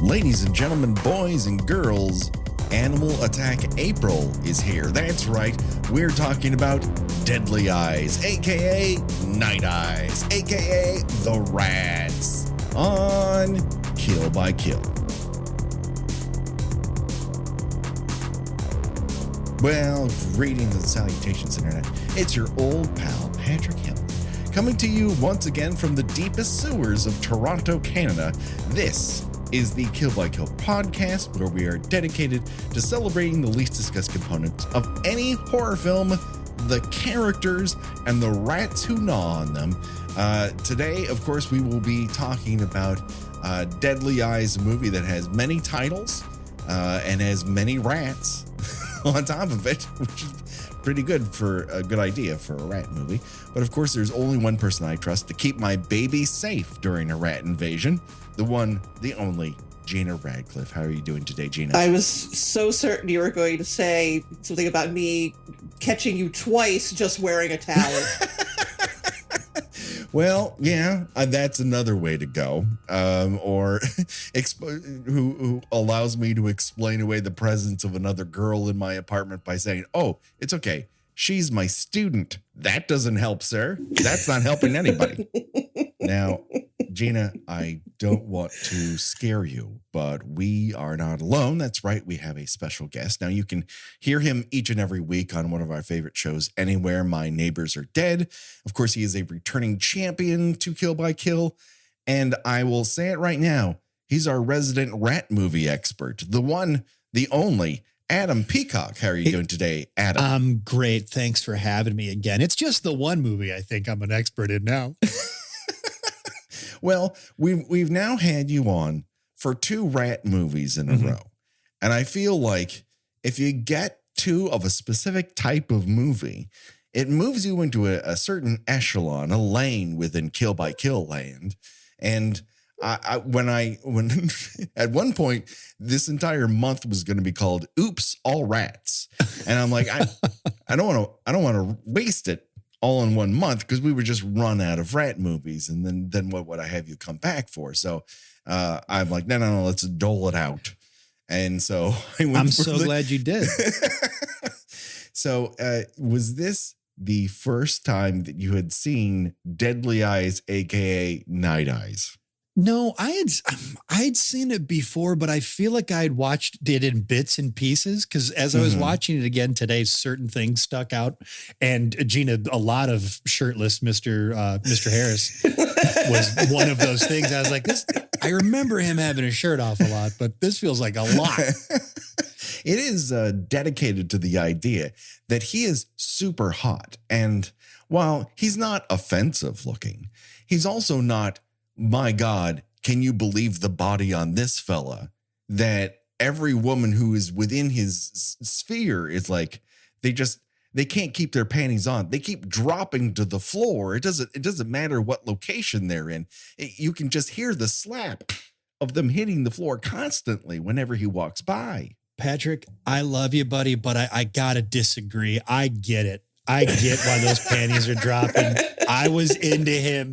Ladies and gentlemen, boys and girls, Animal Attack April is here. That's right, we're talking about Deadly Eyes, aka Night Eyes, aka The Rats, on Kill by Kill. Well, greetings and salutations, Internet. It's your old pal, Patrick Hill, coming to you once again from the deepest sewers of Toronto, Canada. This is the Kill by Kill podcast, where we are dedicated to celebrating the least discussed components of any horror film, the characters, and the rats who gnaw on them. Today, of course, we will be talking about Deadly Eyes, a movie that has many titles and has many rats on top of it, which is pretty good for a good idea for a rat movie. But of course, there's only one person I trust to keep my baby safe during a rat invasion. The one, the only, Gina Radcliffe. How are you doing today, Gina? I was so certain you were going to say something about me catching you twice just wearing a towel. Well, yeah, that's another way to go. Or who allows me to explain away the presence of another girl in my apartment by saying, "Oh, it's okay. She's my student." That doesn't help, sir. That's not helping anybody. Now, Gina, I don't want to scare you, but we are not alone. That's right. We have a special guest. Now, you can hear him each and every week on one of our favorite shows, Anywhere My Neighbors Are Dead. Of course, he is a returning champion to Kill by Kill. And I will say it right now. He's our resident rat movie expert, the one, the only, Adam Peacock. How are you doing today, Adam? I'm great. Thanks for having me again. It's just the one movie I think I'm an expert in now. Well, we've now had you on for 2 rat movies in a row. And I feel like if you get 2 of a specific type of movie, it moves you into a certain echelon, a lane within Kill by Kill land. And when at one point, this entire month was going to be called Oops, All Rats. And I'm like, I don't want to waste it all in one month, because we would just run out of rat movies, and then what would I have you come back for? So I'm like, no, let's dole it out. And so I'm so glad you did. So was this the first time that you had seen Deadly Eyes, aka Night Eyes? No, I had seen it before, but I feel like I had watched it in bits and pieces, because as I was watching it again today, certain things stuck out. And Gina, a lot of shirtless Mr. Harris was one of those things. I was like, I remember him having his shirt off a lot, but this feels like a lot. It is dedicated to the idea that he is super hot. And while he's not offensive looking, he's also not, my God, can you believe the body on this fella? That every woman who is within his sphere is like, they can't keep their panties on. They keep dropping to the floor. It doesn't matter what location they're in. You can just hear the slap of them hitting the floor constantly whenever he walks by. Patrick, I love you, buddy, but I gotta disagree. I get it. I get why those panties are dropping. I was into him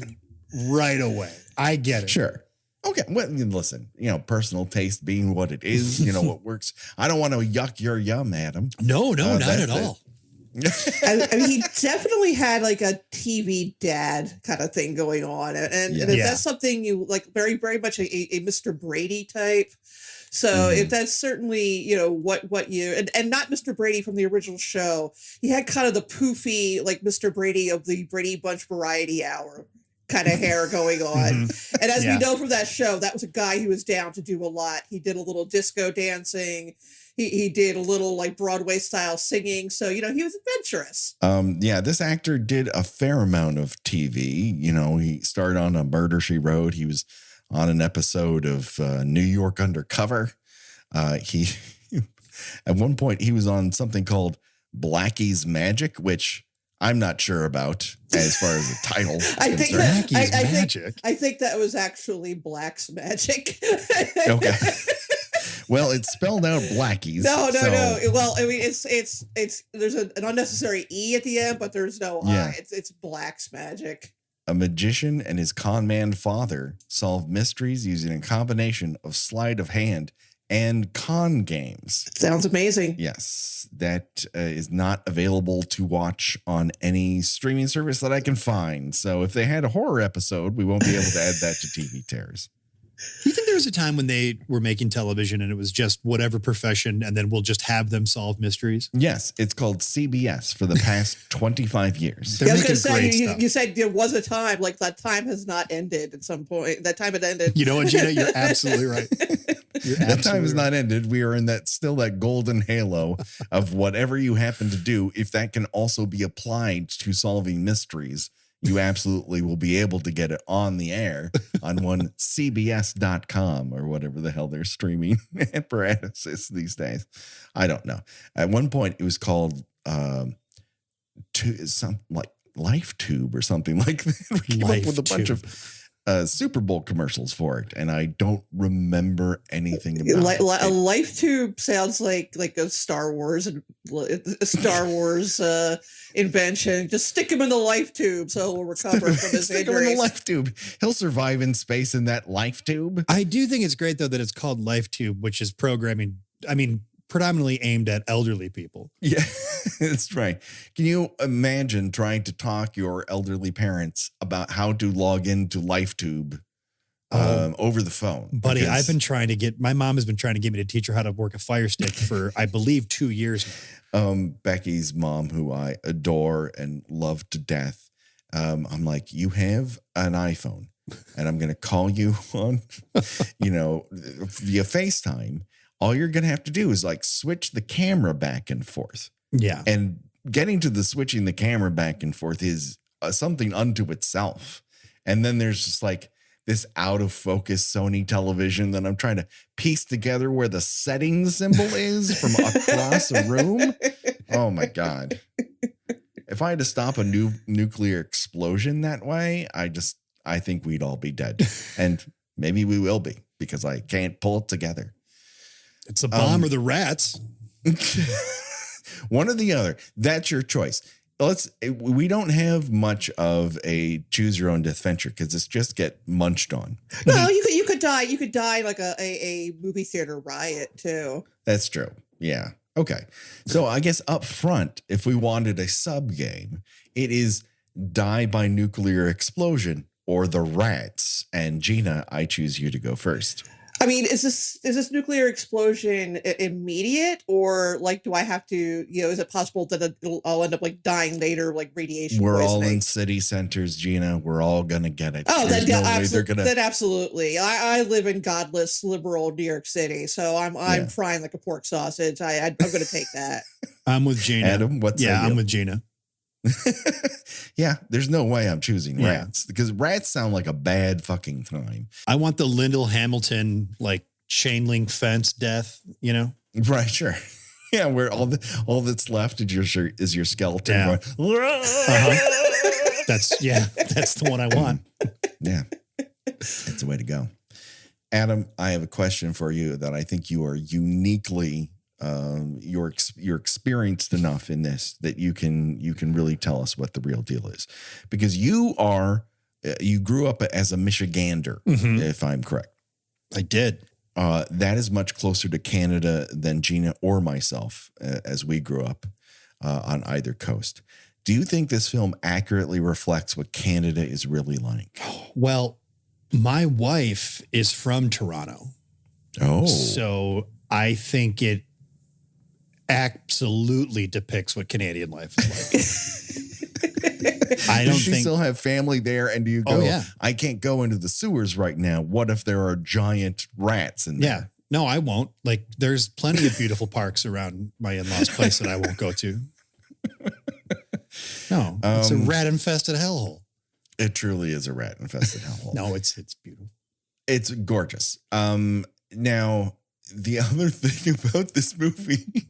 right away. I get it. Sure. Okay. Well, listen, personal taste being what it is, what works. I don't want to yuck your yum, Adam. No, not at all. I mean, he definitely had like a TV dad kind of thing going on. And if that's something you like, very, very much a Mr. Brady type. So if that's certainly, what you, and not Mr. Brady from the original show, he had kind of the poofy, like Mr. Brady of the Brady Bunch Variety Hour kind of hair going on. And as we know from that show, that was a guy who was down to do a lot. He did a little disco dancing. He did a little like Broadway style singing. So, he was adventurous. This actor did a fair amount of TV. He started on A Murder, She Wrote. He was on an episode of New York Undercover. He at one point he was on something called Blackie's Magic, which I'm not sure about as far as the title is concerned. I think that was actually Black's Magic. Okay. Well, it's spelled out Blackies. No. Well, I mean, it's there's an unnecessary E at the end, but there's no I. It's Black's Magic. A magician and his con man father solve mysteries using a combination of sleight of hand and con games. Sounds amazing. Yes, that is not available to watch on any streaming service that I can find. So if they had a horror episode, we won't be able to add that to TV Terrors. Do you think there was a time when they were making television and it was just whatever profession and then we'll just have them solve mysteries? Yes, it's called CBS for the past 25 years. Yeah, I was going to say, you said there was a time, like that time has not ended at some point. That time had ended. You know what, Gina? You're absolutely right. That time has not ended. We are in that golden halo of whatever you happen to do. If that can also be applied to solving mysteries, you absolutely will be able to get it on the air on one CBS.com or whatever the hell their streaming apparatus is these days. I don't know. At one point, it was called some like LifeTube or something like that. We came up with a bunch of Super Bowl commercials for it, and I don't remember anything about it. A LifeTube sounds like a Star Wars invention. Just stick him in the LifeTube so he'll recover from his stick injuries. him in the LifeTube. He'll survive in space in that LifeTube. I do think it's great though that it's called LifeTube, which is programming. I mean, predominantly aimed at elderly people. Yeah, that's right. Can you imagine trying to talk your elderly parents about how to log into LifeTube over the phone? Buddy, my mom has been trying to get me to teach her how to work a Fire Stick for, I believe, 2 years now. Becky's mom, who I adore and love to death, I'm like, you have an iPhone and I'm going to call you on, via FaceTime. All you're going to have to do is like switch the camera back and forth. Yeah. And getting to the switching the camera back and forth is something unto itself. And then there's just like this out of focus Sony television that I'm trying to piece together where the settings symbol is from across a room. Oh my God. If I had to stop a new nuclear explosion that way, I think we'd all be dead. And maybe we will be because I can't pull it together. It's the bomb or the rats. One or the other. That's your choice. We don't have much of a choose your own adventure because it's just get munched on. No, you could die. You could die like a movie theater riot too. That's true. Yeah. Okay. So I guess up front, if we wanted a sub game, it is die by nuclear explosion or the rats. And Gina, I choose you to go first. I mean, is this nuclear explosion immediate, or like, do I have to, is it possible that I'll end up like dying later, like radiation? We're poisoning? all in city centers, Gina. We're all gonna get it. Oh, then absolutely. I live in godless liberal New York City, so I'm frying like a pork sausage. I'm gonna take that. I'm with Gina. Adam, I'm with Gina. Yeah, there's no way I'm choosing rats because rats sound like a bad fucking time. I want the Lyndall Hamilton like chain link fence death, Right, sure. Yeah, where all that's left is your skeleton going. That's the one I want. Yeah, that's the way to go. Adam, I have a question for you that I think you are uniquely you're experienced enough in this that you can really tell us what the real deal is, because you grew up as a Michigander, if I'm correct. I did. That is much closer to Canada than Gina or myself as we grew up on either coast. Do you think this film accurately reflects what Canada is really like? Well, my wife is from Toronto. Oh, so I think it absolutely depicts what Canadian life is like. I don't Does she think still have family there, and do you go, oh, yeah. I can't go into the sewers right now. What if there are giant rats in there? Yeah. No, I won't. Like, there's plenty of beautiful parks around my in-laws' place that I won't go to. No, it's a rat-infested hellhole. It truly is a rat-infested hellhole. No, it's beautiful. It's gorgeous. Now, the other thing about this movie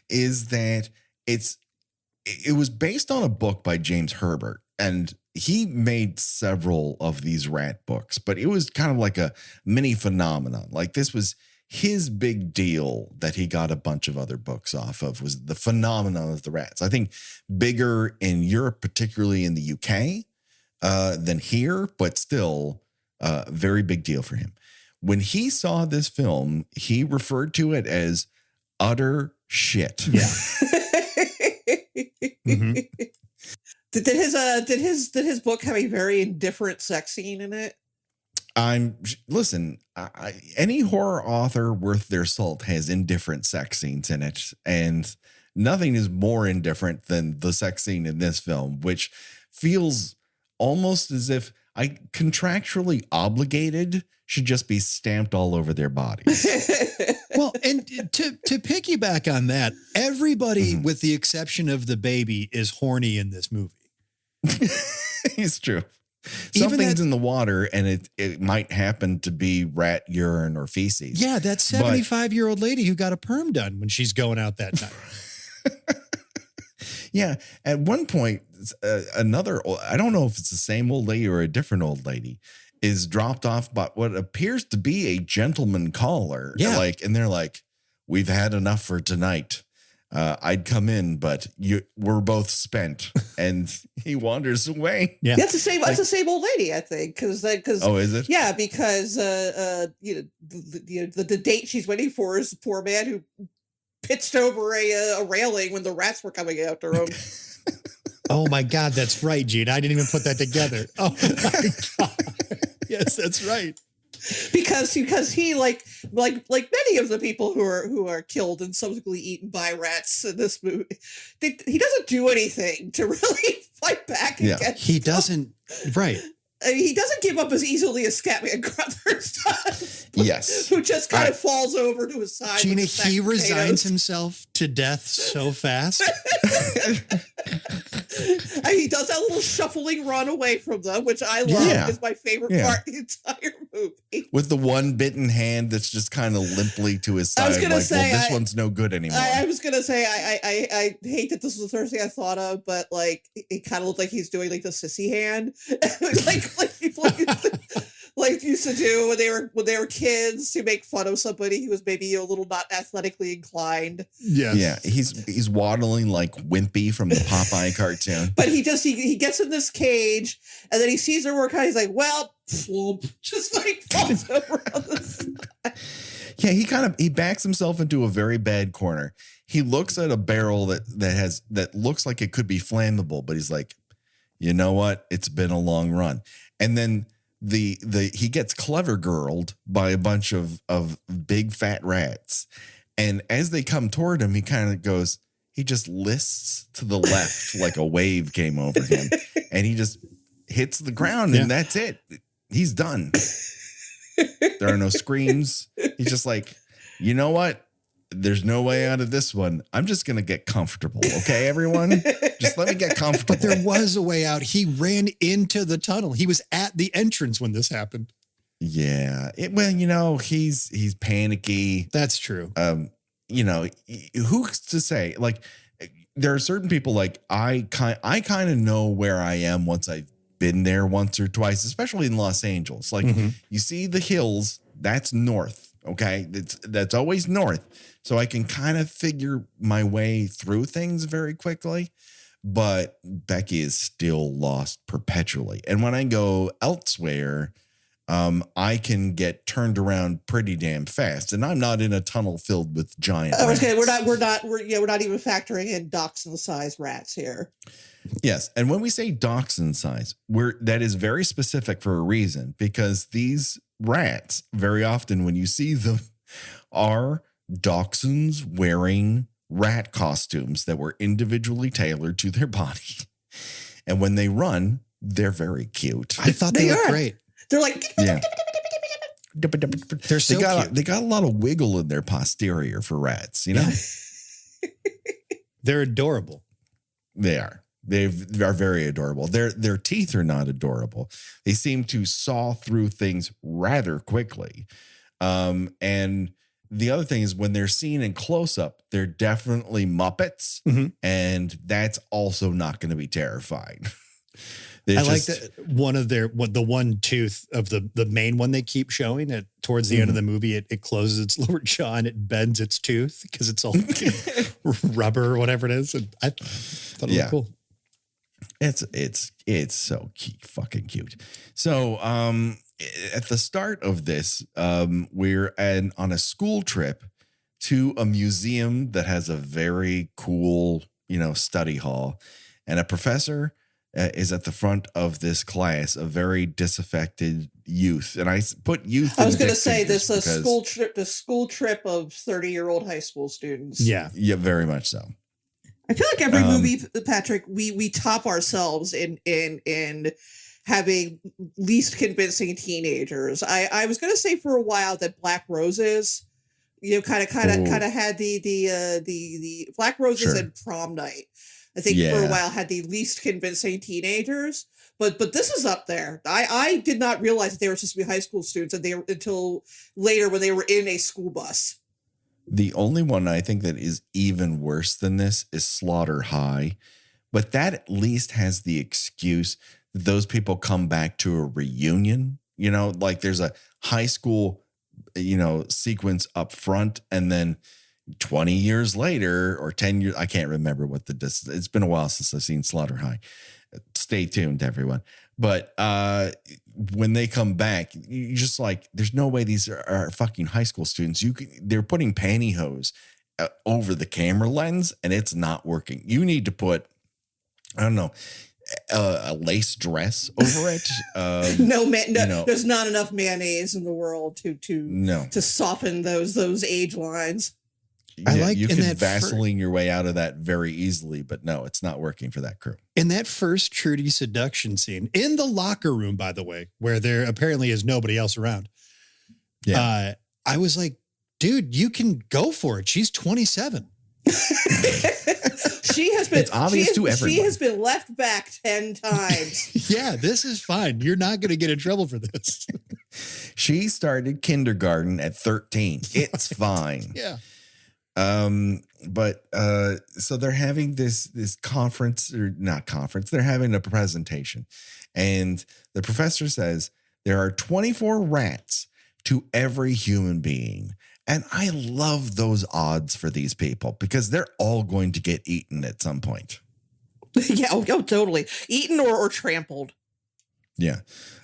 is that it was based on a book by James Herbert, and he made several of these rat books, but it was kind of like a mini phenomenon. Like, this was his big deal that he got a bunch of other books off of, was the phenomenon of the rats. I think bigger in Europe, particularly in the UK, than here, but still very big deal for him. When he saw this film, he referred to it as utter shit. Yeah. Mm-hmm. Did his book have a very indifferent sex scene in it? Listen, any horror author worth their salt has indifferent sex scenes in it, and nothing is more indifferent than the sex scene in this film, which feels almost as if I contractually obligated should just be stamped all over their bodies. Well, and to piggyback on that, everybody, with the exception of the baby, is horny in this movie. It's true. Something's in the water, and it might happen to be rat urine or feces. Yeah, that 75-year-old lady who got a perm done when she's going out that night. Yeah. At one point, I don't know if it's the same old lady or a different old lady, is dropped off by what appears to be a gentleman caller. Yeah. And they're like, we've had enough for tonight. I'd come in, but we're both spent. And he wanders away. Yeah. That's the same. That's the same old lady, I think. Because oh, is it? Yeah, because the date she's waiting for is the poor man who pitched over a railing when the rats were coming after him. Oh my God, that's right, Gene. I didn't even put that together. Oh my God. Yes, that's right. Because he like many of the people who are killed and subsequently eaten by rats in this movie, he doesn't do anything to really fight back against. He doesn't. Right. I mean, he doesn't give up as easily as Scatman Crothers does. Yes. Who just kind of falls over to his side. Gina, he resigns himself to death so fast. He does that little shuffling run away from them, which I love. Yeah. Is my favorite part of the entire movie. With the one bitten hand that's just kind of limply to his side. I was going to say, this one's no good anymore. I was going to say, I hate that this was the first thing I thought of, but like, it kind of looked like he's doing like the sissy hand. like people used to do when they were kids to make fun of somebody who was maybe a little not athletically inclined. Yes. Yeah. He's waddling like Wimpy from the Popeye cartoon. But he gets in this cage and then he sees her work out. He's like, well, flump, just like falls over on the side. Yeah, he backs himself into a very bad corner. He looks at a barrel that looks like it could be flammable, but he's like, you know what? It's been a long run. And then he gets clever girled by a bunch of big fat rats. And as they come toward him, he kind of goes, he just lists to the left like a wave came over him. And he just hits the ground and that's it. He's done. There are no screams. He's just like, you know what? There's no way out of this one. I'm just going to get comfortable. Okay, everyone? Just let me get comfortable. But there was a way out. He ran into the tunnel. He was at the entrance when this happened. Yeah. He's panicky. That's true. Who's to say? Like, there are certain people like I kind of know where I am once I've been there once or twice, especially in Los Angeles. Like you see the hills, that's north. Okay. That's always north. So I can kind of figure my way through things very quickly, but Becky is still lost perpetually. And when I go elsewhere, I can get turned around pretty damn fast, and I'm not in a tunnel filled with giant rats. Okay, we're not even factoring in dachshund size rats here. Yes, and when we say dachshund size, that is very specific for a reason, because these rats, very often when you see them, are dachshunds wearing rat costumes that were individually tailored to their body. And when they run, they're very cute. I thought they looked great. They're like, yeah. They're so cute. They got a lot of wiggle in their posterior for rats, you know? Yeah. They're adorable. They are. They are very adorable. Their teeth are not adorable. They seem to saw through things rather quickly. And the other thing is when they're seen in close up, they're definitely Muppets. And that's also not going to be terrifying. I like that the one tooth of the main one they keep showing it towards the end of the movie. It closes its lower jaw and it bends its tooth because it's all rubber or whatever it is. And I thought it was cool. It's so cute, fucking cute. So at the start of this, we're on a school trip to a museum that has a very cool, study hall, and a professor is at the front of this class, a very disaffected youth. And I put youth. I was going to say this school trip, the school trip of 30-year-old high school students. Yeah, very much so. I feel like every movie, Patrick, we top ourselves in having least convincing teenagers. I was going to say for a while that Black Roses, kind of had the Black Roses and Prom Night. I think for a while had the least convincing teenagers, but this is up there. I did not realize that they were supposed to be high school students until later when they were in a school bus. The only one I think that is even worse than this is Slaughter High, but that at least has the excuse that those people come back to a reunion. Like there's a high school, sequence up front, and then 20 years later or 10 years, I can't remember what the distance. It's been a while since I've seen Slaughter High. Stay tuned, everyone. But when they come back, you just like, there's no way these are fucking high school students. They're putting pantyhose over the camera lens, and it's not working. You need to put, I don't know, a lace dress over it. There's not enough mayonnaise in the world to soften those age lines. You can Vaseline your way out of that very easily, but no, it's not working for that crew. In that first Trudy seduction scene in the locker room, by the way, where there apparently is nobody else around. Yeah. I was like, dude, you can go for it. She's 27. She has been, it's obvious to everyone. She has been left back 10 times. Yeah, this is fine. You're not going to get in trouble for this. She started kindergarten at 13. It's fine. Yeah. But so they're having this conference, or not conference, they're having a presentation, and the professor says there are 24 rats to every human being. And I love those odds for these people because they're all going to get eaten at some point. Yeah, totally. Eaten or trampled. Yeah.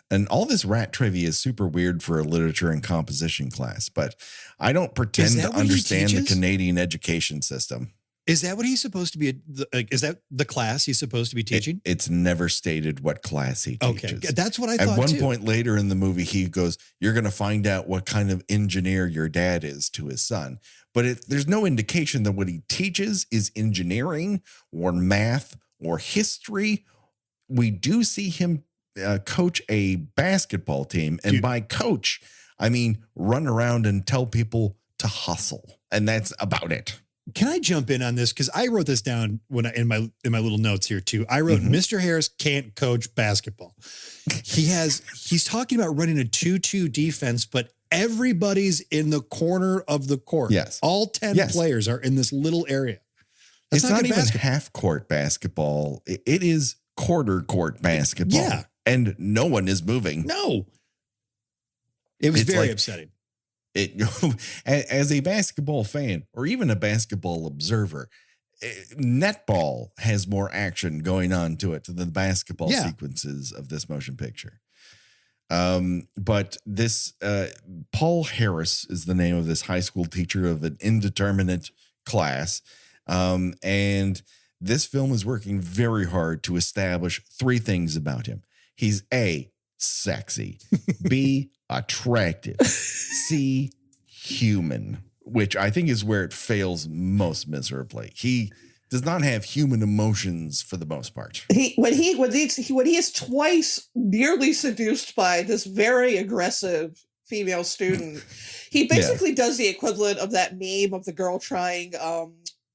And all this rat trivia is super weird for a literature and composition class, but I don't pretend to understand the Canadian education system. Is that what he's supposed to be? Is that the class he's supposed to be teaching? It's never stated what class he teaches. Okay, that's what I thought. At one point later in the movie, he goes, "You're going to find out what kind of engineer your dad is," to his son. But there's no indication that what he teaches is engineering or math or history. We do see him coach a basketball team, and by coach, I mean run around and tell people to hustle, and that's about it. Can I jump in on this? Because I wrote this down in my little notes here too. I wrote, Mr. Harris can't coach basketball. He's talking about running a 2-2 defense, but everybody's in the corner of the court. Yes. All 10 players are in this little area. It's not even half court basketball. It is quarter court basketball. Yeah. And no one is moving. No. It was very upsetting. As a basketball fan or even a basketball observer, netball has more action going on to it than the basketball sequences of this motion picture. But this Paul Harris is the name of this high school teacher of an indeterminate class. And this film is working very hard to establish 3 things about him. He's A, sexy, B, attractive, C, human, which I think is where it fails most miserably. He does not have human emotions for the most part. When he is twice nearly seduced by this very aggressive female student, he basically does the equivalent of that meme of the girl trying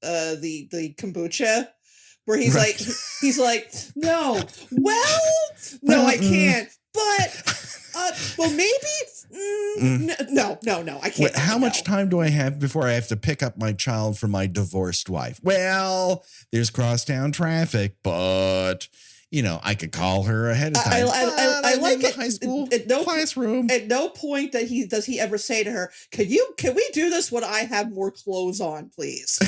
the kombucha, where he's like, no, I can't, but well, maybe, no, I can't. Wait, how much time do I have before I have to pick up my child from my divorced wife? Well, there's crosstown traffic, but I could call her ahead of time. I like the high school classroom. At no point does he ever say to her, can we do this when I have more clothes on, please?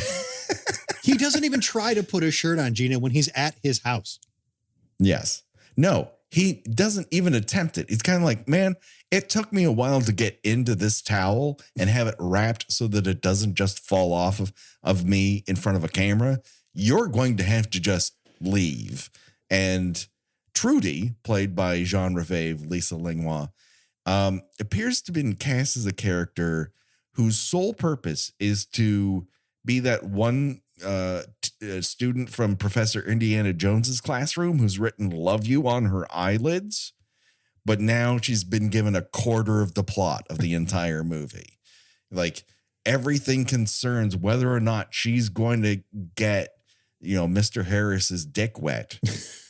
He doesn't even try to put a shirt on, Gina, when he's at his house. Yes. No, he doesn't even attempt it. It's kind of like, man, it took me a while to get into this towel and have it wrapped so that it doesn't just fall off of me in front of a camera. You're going to have to just leave. And Trudy, played by Jean Revave, Lisa Langlois, appears to have been cast as a character whose sole purpose is to be that one student from Professor Indiana Jones's classroom who's written "Love You" on her eyelids, but now she's been given a quarter of the plot of the entire movie. Like, everything concerns whether or not she's going to get, Mr. Harris's dick wet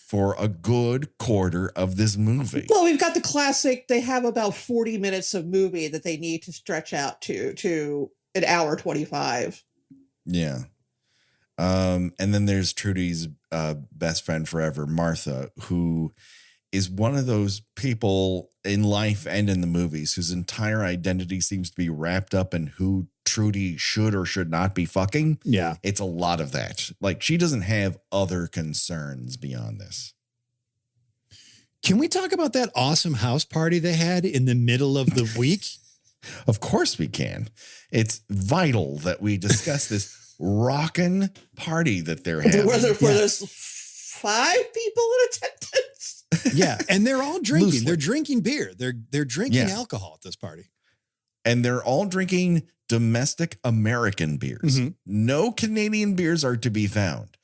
for a good quarter of this movie. Well, we've got the classic, they have about 40 minutes of movie that they need to stretch out to an hour 25. Yeah. And then there's Trudy's best friend forever, Martha, who is one of those people in life and in the movies whose entire identity seems to be wrapped up in who Trudy should or should not be fucking. Yeah. It's a lot of that. Like, she doesn't have other concerns beyond this. Can we talk about that awesome house party they had in the middle of the week? Of course we can. It's vital that we discuss this rockin' party that they're having. Where there's 5 people in attendance. Yeah, and they're all drinking. Loosely. They're drinking beer. They're drinking alcohol at this party. And they're all drinking domestic American beers. Mm-hmm. No Canadian beers are to be found.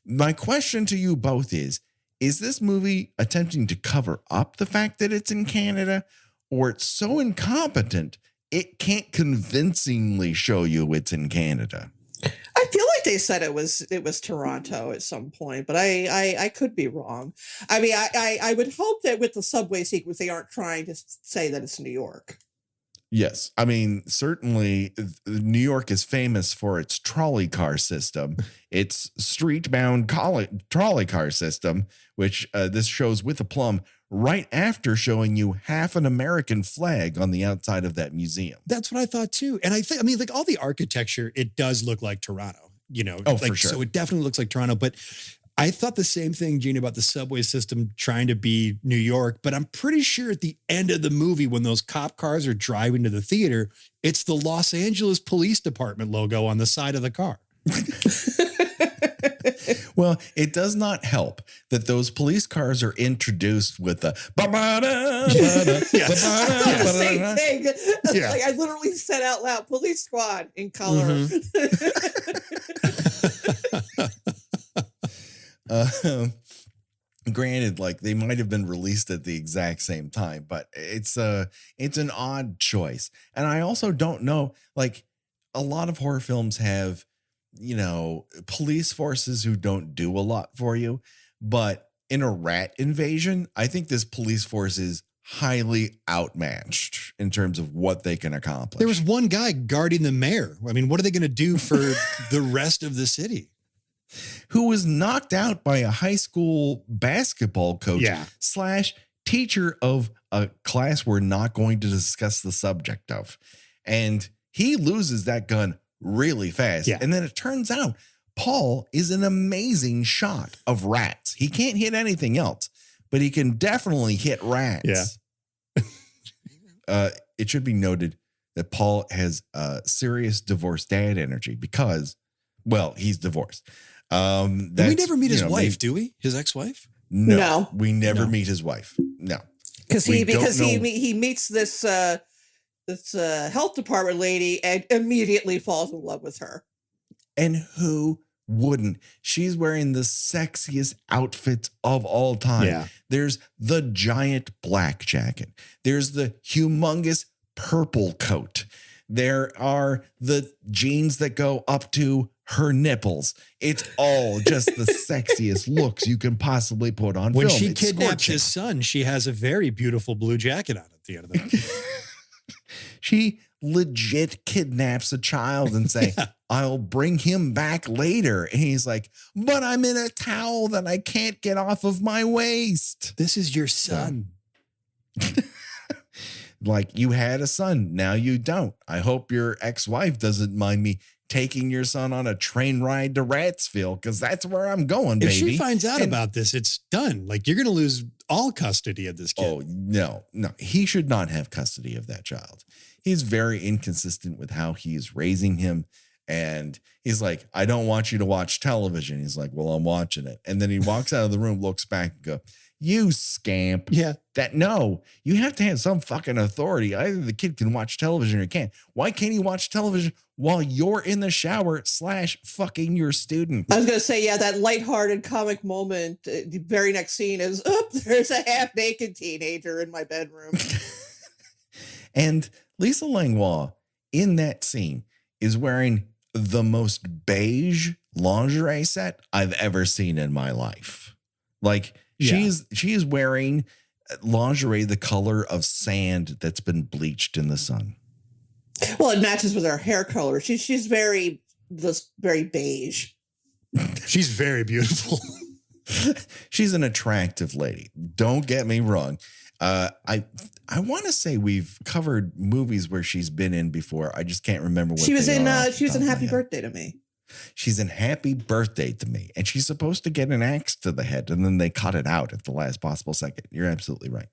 My question to you both is this movie attempting to cover up the fact that it's in Canada, or it's so incompetent it can't convincingly show you it's in Canada? I feel like they said it was Toronto at some point, but I could be wrong. I mean, I would hope that with the subway sequence, they aren't trying to say that it's New York. Yes. I mean, certainly New York is famous for its trolley car system, its street-bound trolley car system, which this shows with aplomb right after showing you half an American flag on the outside of that museum. That's what I thought too. And I mean, like, all the architecture, it does look like Toronto, Oh, for sure. So it definitely looks like Toronto, but I thought the same thing, Gene, about the subway system trying to be New York, but I'm pretty sure at the end of the movie, when those cop cars are driving to the theater, it's the Los Angeles Police Department logo on the side of the car. Well, it does not help that those police cars are introduced with the same thing. Yeah. Like, I literally said out loud, police squad in color. Granted, like, they might have been released at the exact same time, but it's an odd choice. And I also don't know, like, a lot of horror films have, police forces who don't do a lot for you. But in a rat invasion, I think this police force is highly outmatched in terms of what they can accomplish. There was one guy guarding the mayor. I mean, what are they going to do for the rest of the city? Who was knocked out by a high school basketball coach / teacher of a class we're not going to discuss the subject of. And he loses that gun really fast. Yeah. And then it turns out Paul is an amazing shot of rats. He can't hit anything else, but he can definitely hit rats. Yeah. It should be noted that Paul has serious divorced dad energy because, well, he's divorced. We never meet his wife, do we? His ex-wife? No. We never meet his wife. No. Because he meets this health department lady and immediately falls in love with her. And who wouldn't? She's wearing the sexiest outfits of all time. Yeah. There's the giant black jacket. There's the humongous purple coat. There are the jeans that go up to her nipples. It's all just the sexiest looks you can possibly put on when film. She kidnaps his son, she has a very beautiful blue jacket on at the end of that. She legit kidnaps a child and say, I'll bring him back later. And he's like, but I'm in a towel that I can't get off of my waist. This is your son. Like, you had a son. Now you don't. I hope your ex-wife doesn't mind me taking your son on a train ride to Ratsville because that's where I'm going, baby. If she finds out about this, it's done. Like, you're going to lose all custody of this kid. Oh, no. He should not have custody of that child. He's very inconsistent with how he's raising him. And he's like, I don't want you to watch television. He's like, well, I'm watching it. And then he walks out of the room, looks back and goes, you scamp. Yeah. No, you have to have some fucking authority. Either the kid can watch television or can't. Why can't he watch television while you're in the shower / fucking your student? I was going to say, yeah, that lighthearted comic moment. The very next scene is, there's a half naked teenager in my bedroom. And Lisa Langlois in that scene is wearing the most beige lingerie set I've ever seen in my life. Like, she is wearing lingerie the color of sand that's been bleached in the sun. Well, it matches with her hair color. She's very beige. She's very beautiful. She's an attractive lady. Don't get me wrong. I want to say we've covered movies where she's been in before. I just can't remember what she was in. She was in Happy Birthday to Me. She's in Happy Birthday to Me, and she's supposed to get an axe to the head, and then they cut it out at the last possible second. You're absolutely right.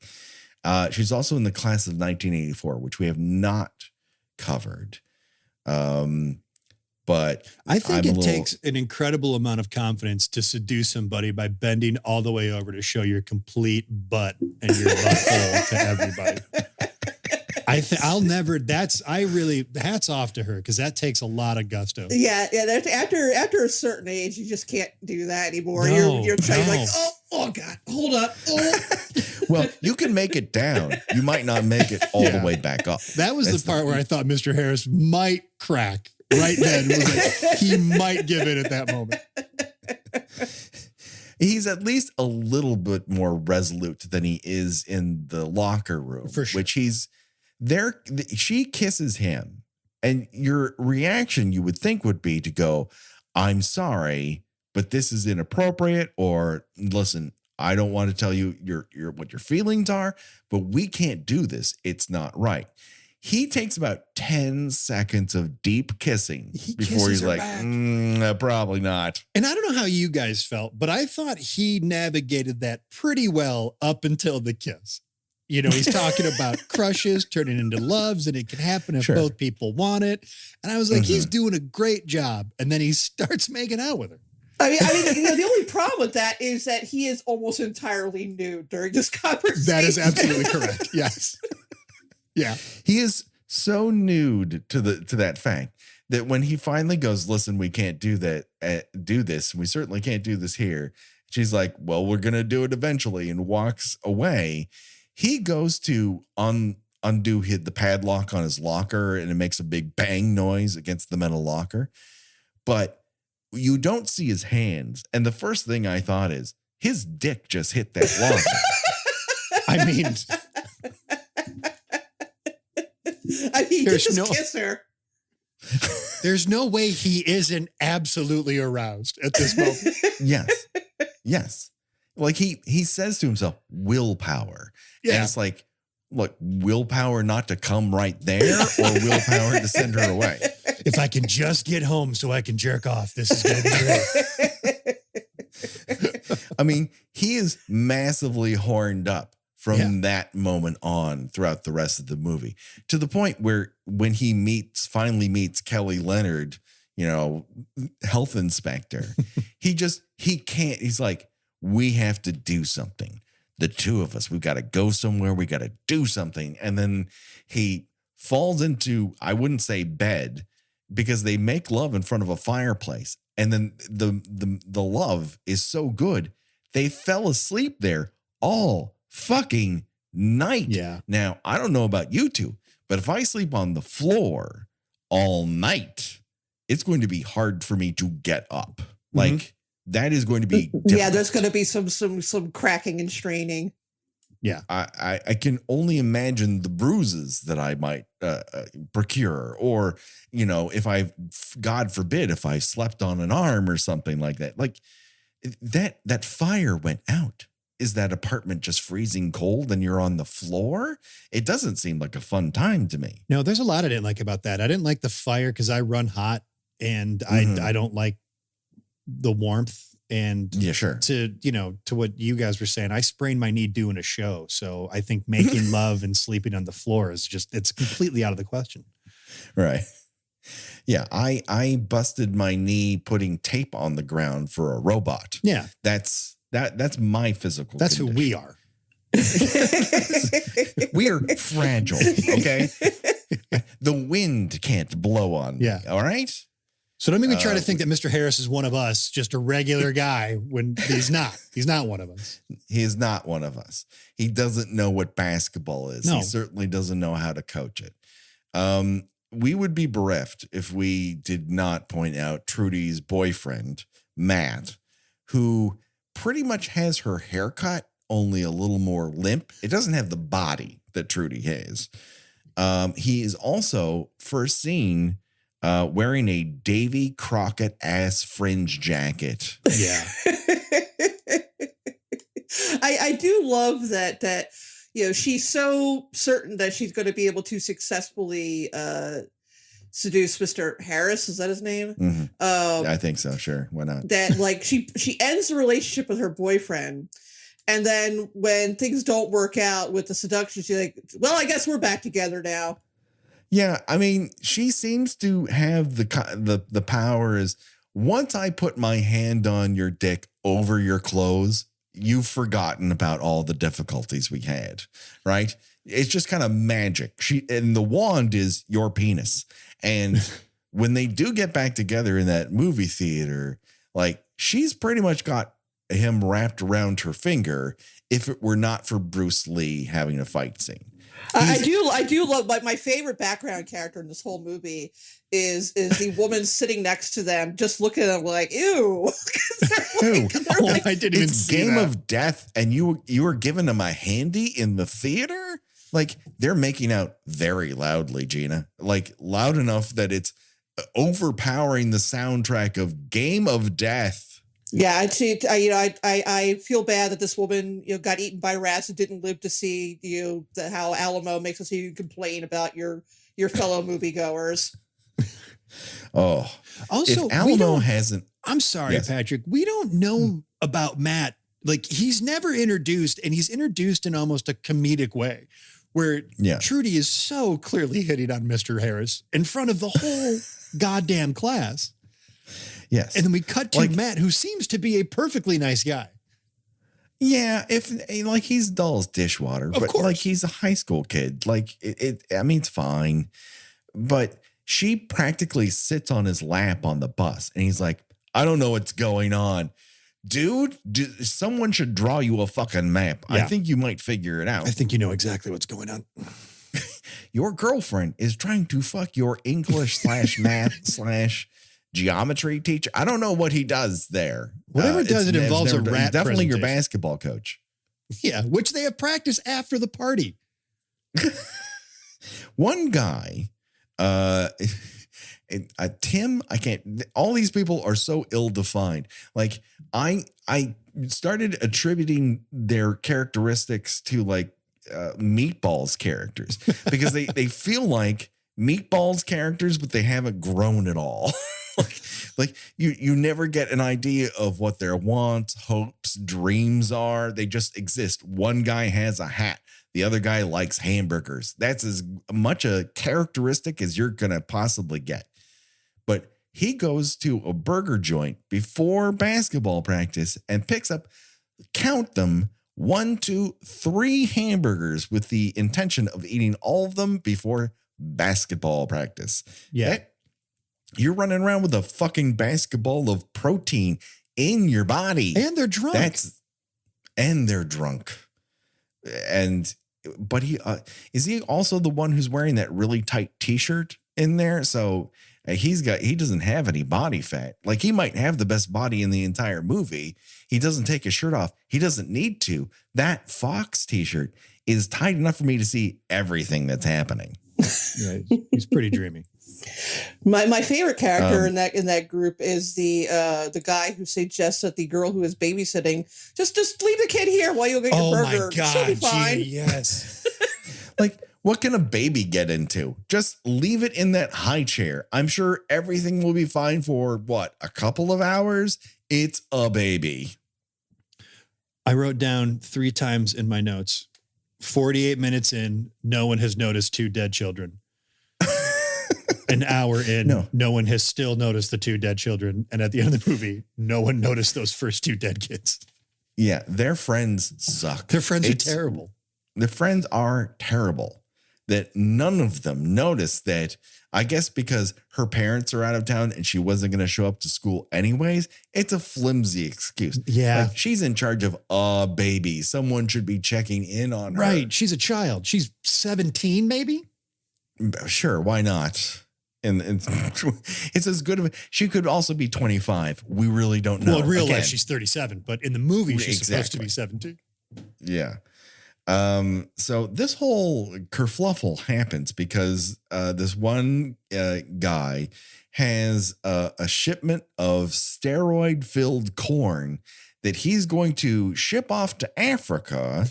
She's also in the Class of 1984, which we have not covered. But I think it takes an incredible amount of confidence to seduce somebody by bending all the way over to show your complete butt and your butthole to everybody. Hats off to her, because that takes a lot of gusto. Yeah. After a certain age, you just can't do that anymore. You're trying like, oh God, hold up. Oh. Well, you can make it down. You might not make it all the way back up. That was the part where I thought Mr. Harris might crack right then. It was like, he might give it at that moment. He's at least a little bit more resolute than he is in the locker room, for sure. Which he's there. She kisses him, and your reaction, you would think, would be to go, I'm sorry, but this is inappropriate, or listen, I don't want to tell you what your feelings are, but we can't do this. It's not right. He takes about 10 seconds of deep kissing before he's like, probably not. And I don't know how you guys felt, but I thought he navigated that pretty well up until the kiss. You know, he's talking about crushes turning into loves, and it can happen if both people want it. And I was like, he's doing a great job. And then he starts making out with her. I mean, the only problem with that is that he is almost entirely nude during this conversation. That is absolutely correct. Yes. Yeah. He is so nude to that fact that when he finally goes, listen, we can't do this. We certainly can't do this here. She's like, well, we're going to do it eventually, and walks away. He goes to undo the padlock on his locker, and it makes a big bang noise against the metal locker. But you don't see his hands. And the first thing I thought is his dick just hit that locker. I mean, he could just kiss her. There's no way he isn't absolutely aroused at this moment. Yes. Like he says to himself, willpower. Yeah. And it's like, look, willpower not to come right there, or willpower to send her away. If I can just get home so I can jerk off, this is going to be great. I mean, he is massively horned up from that moment on throughout the rest of the movie, to the point where when he finally meets Kelly Leonard, health inspector, he can't, he's like, we have to do something. The two of us, we've got to go somewhere. We got to do something. And then he falls into, I wouldn't say bed, because they make love in front of a fireplace. And then the love is so good, they fell asleep there all fucking night. Yeah. Now, I don't know about you two, but if I sleep on the floor all night, it's going to be hard for me to get up. Like, that is going to be difficult. Yeah, there's going to be some cracking and straining. Yeah. I can only imagine the bruises that I might procure, or, if God forbid, if I slept on an arm or something like that. Like, that fire went out. Is that apartment just freezing cold and you're on the floor? It doesn't seem like a fun time to me. No, there's a lot I didn't like about that. I didn't like the fire because I run hot. and I don't like the warmth. And yeah, sure. To what you guys were saying, I sprained my knee doing a show. So I think making love and sleeping on the floor is it's completely out of the question. Right. Yeah. I busted my knee putting tape on the ground for a robot. Yeah. That's my physical That's condition. who we are. We are fragile. Okay. The wind can't blow on me. Yeah. All right. So don't make me try to think that Mr. Harris is one of us, just a regular guy, when he's not. He's not one of us. He is not one of us. He doesn't know what basketball is. No. He certainly doesn't know how to coach it. We would be bereft if we did not point out Trudy's boyfriend, Matt, who pretty much has her haircut, only a little more limp. It doesn't have the body that Trudy has. He is also first seen wearing a Davy Crockett ass fringe jacket. Yeah. I do love that she's so certain that she's going to be able to successfully seduce Mr. Harris. Is that his name? Mm-hmm. I think so. Sure. Why not? That like she ends the relationship with her boyfriend. And then when things don't work out with the seduction, she's like, well, I guess we're back together now. Yeah, I mean, she seems to have the power is once I put my hand on your dick over your clothes, you've forgotten about all the difficulties we had, right? It's just kind of magic. And the wand is your penis. And when they do get back together in that movie theater, like she's pretty much got him wrapped around her finger if it were not for Bruce Lee having a fight scene. I do love my favorite background character in this whole movie is the woman sitting next to them, just looking at them like, ew. I didn't even see Game that. of Death, and you were giving them a handy in the theater? Like, they're making out very loudly, Gina. Like, loud enough that it's overpowering the soundtrack of Game of Death. Yeah, I feel bad that this woman got eaten by rats and didn't live to see how Alamo makes us complain about your fellow moviegoers. Oh, also, if Alamo hasn't. I'm sorry, Yes. Patrick. We don't know about Matt. Like he's never introduced, and he's introduced in almost a comedic way, where Trudy is so clearly hitting on Mr. Harris in front of the whole goddamn class. Yes. And then we cut to Matt, who seems to be a perfectly nice guy. Yeah, if like he's dull as dishwater, but course. like he's a high school kid. Like I mean, it's fine. But she practically sits on his lap on the bus, and he's like, "I don't know what's going on, dude. Someone should draw you a fucking map. Yeah. I think you might figure it out. I think you know exactly what's going on. Your girlfriend is trying to fuck your English / math / geometry teacher. I don't know what he does there. Whatever it does, it involves a rat. Definitely your presentation. basketball coach. Yeah, which they have practiced after the party. One guy, Tim, I can't. All these people are so ill-defined. Like I started attributing their characteristics to like Meatballs characters because they feel like Meatballs characters, but they haven't grown at all. like you never get an idea of what their wants, hopes, dreams are. They just exist. One guy has a hat. The other guy likes hamburgers. That's as much a characteristic as you're going to possibly get. But he goes to a burger joint before basketball practice and picks up, count them, 1, 2, 3 hamburgers with the intention of eating all of them before basketball practice. Yeah. You're running around with a fucking basketball of protein in your body. And they're drunk. And they're drunk. But is he also the one who's wearing that really tight t-shirt in there? So he doesn't have any body fat. Like he might have the best body in the entire movie. He doesn't take his shirt off. He doesn't need to. That Fox t-shirt is tight enough for me to see everything that's happening. Yeah, he's pretty dreamy. My favorite character in that group is the guy who suggests that the girl who is babysitting just leave the kid here while you get your burger. Oh my God, she'll be fine. Gina, yes. Like What can a baby get into? Just leave it in that high chair. I'm sure everything will be fine for what, a couple of hours? It's a baby. I wrote down 3 times in my notes, 48 minutes in, no one has noticed 2 dead children. An hour in, no one has still noticed the 2 dead children. And at the end of the movie, no one noticed those first 2 dead kids. Yeah, their friends suck. Their friends are terrible. Their friends are terrible. That none of them noticed that, I guess because her parents are out of town and she wasn't going to show up to school anyways. It's a flimsy excuse. Yeah. Like, she's in charge of a baby. Someone should be checking in on her. Right. She's a child. She's 17, maybe? Sure. Why not? And it's as good of she could also be 25. We really don't know. Well, in real life, she's 37, but in the movie, she's supposed to be 17. Yeah. So this whole kerfluffle happens because this one guy has a shipment of steroid-filled corn that he's going to ship off to Africa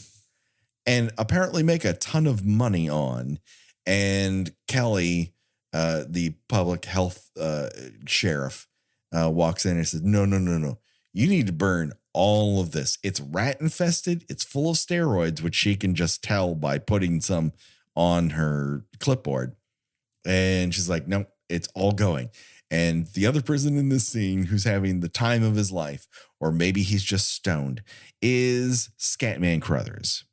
and apparently make a ton of money on. And Kelly, the public health sheriff, walks in and says, no. You need to burn all of this. It's rat infested. It's full of steroids, which she can just tell by putting some on her clipboard. And she's like, no, it's all going. And the other person in this scene who's having the time of his life, or maybe he's just stoned, is Scatman Crothers.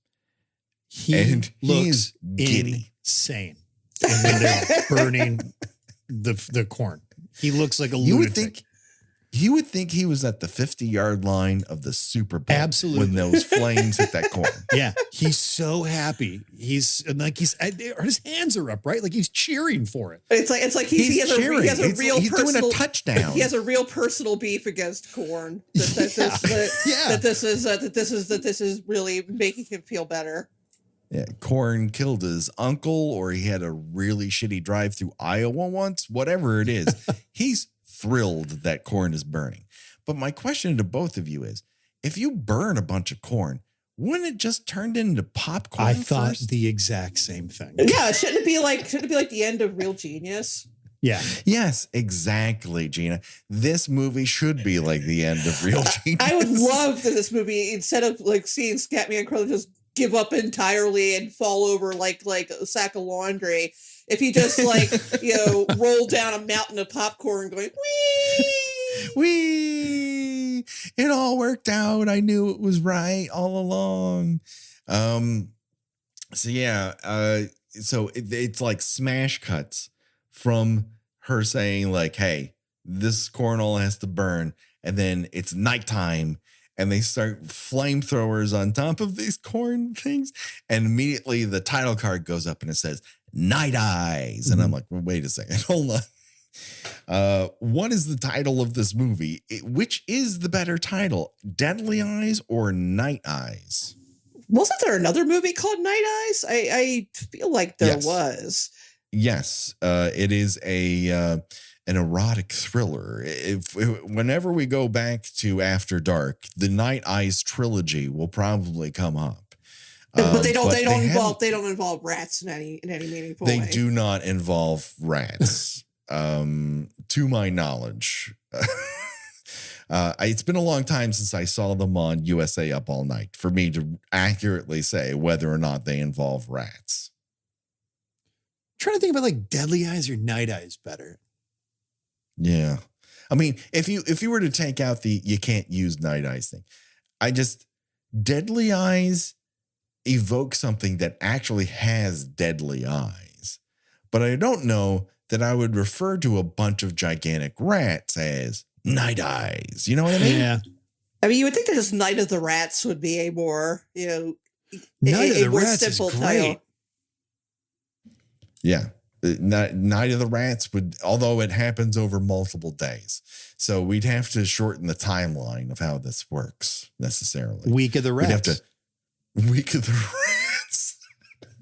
He looks insane. And when they're burning the corn, he looks like a lunatic. You would think he was at the 50-yard line of the Super Bowl. Absolutely. When those flames hit that corn. Yeah. He's so happy. His hands are up, right? Like he's cheering for it. He has a touchdown. He has a real personal beef against corn. That this is really making him feel better. Yeah, corn killed his uncle, or he had a really shitty drive through Iowa once. Whatever it is, he's thrilled that corn is burning. But my question to both of you is, if you burn a bunch of corn, wouldn't it just turn into popcorn? I thought the exact same thing. Yeah, shouldn't it be like the end of Real Genius? Yeah. Yes, exactly, Gina. This movie should be like the end of Real Genius. I would love that this movie, instead of like seeing Scatman Crothers just give up entirely and fall over like a sack of laundry, if he just rolled down a mountain of popcorn going, wee, wee, it all worked out. I knew it was right all along. So it's like smash cuts from her saying like, hey, this corn all has to burn. And then it's nighttime and they start flamethrowers on top of these corn things. And immediately the title card goes up and it says, Night Eyes. And I'm like, well, wait a second. Hold on. What is the title of this movie? Which is the better title? Deadly Eyes or Night Eyes? Wasn't there another movie called Night Eyes? I feel like there was. Yes. It is an erotic thriller. Whenever we go back to After Dark, the Night Eyes trilogy will probably come up. But they don't involve rats in any meaningful way. They do not involve rats, to my knowledge. It's been a long time since I saw them on USA Up All Night for me to accurately say whether or not they involve rats. I'm trying to think about like Deadly Eyes or Night Eyes better. Yeah. I mean, if you were to take out the you can't use Night Eyes thing, Deadly Eyes evoke something that actually has deadly eyes. But I don't know that I would refer to a bunch of gigantic rats as Night Eyes. You know what I mean? Yeah. I mean, you would think that just Night of the Rats would be a more, Night of the Rats simple is great. Title. Yeah. Night of the Rats would, although it happens over multiple days. So we'd have to shorten the timeline of how this works necessarily. Week of the Rats. We'd have to Week of the Rats.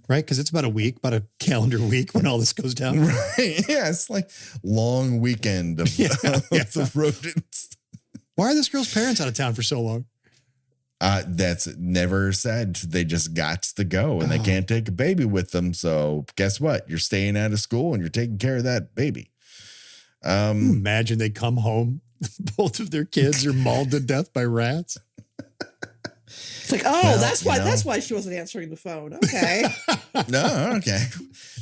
Right? Because it's about a calendar week when all this goes down. Right. Yeah. It's like long weekend of the rodents. Why are this girl's parents out of town for so long? That's never said. They just got to go, and they can't take a baby with them. So guess what? You're staying out of school and you're taking care of that baby. Imagine they come home, both of their kids are mauled to death by rats. It's like, that's why she wasn't answering the phone. Okay. No, okay.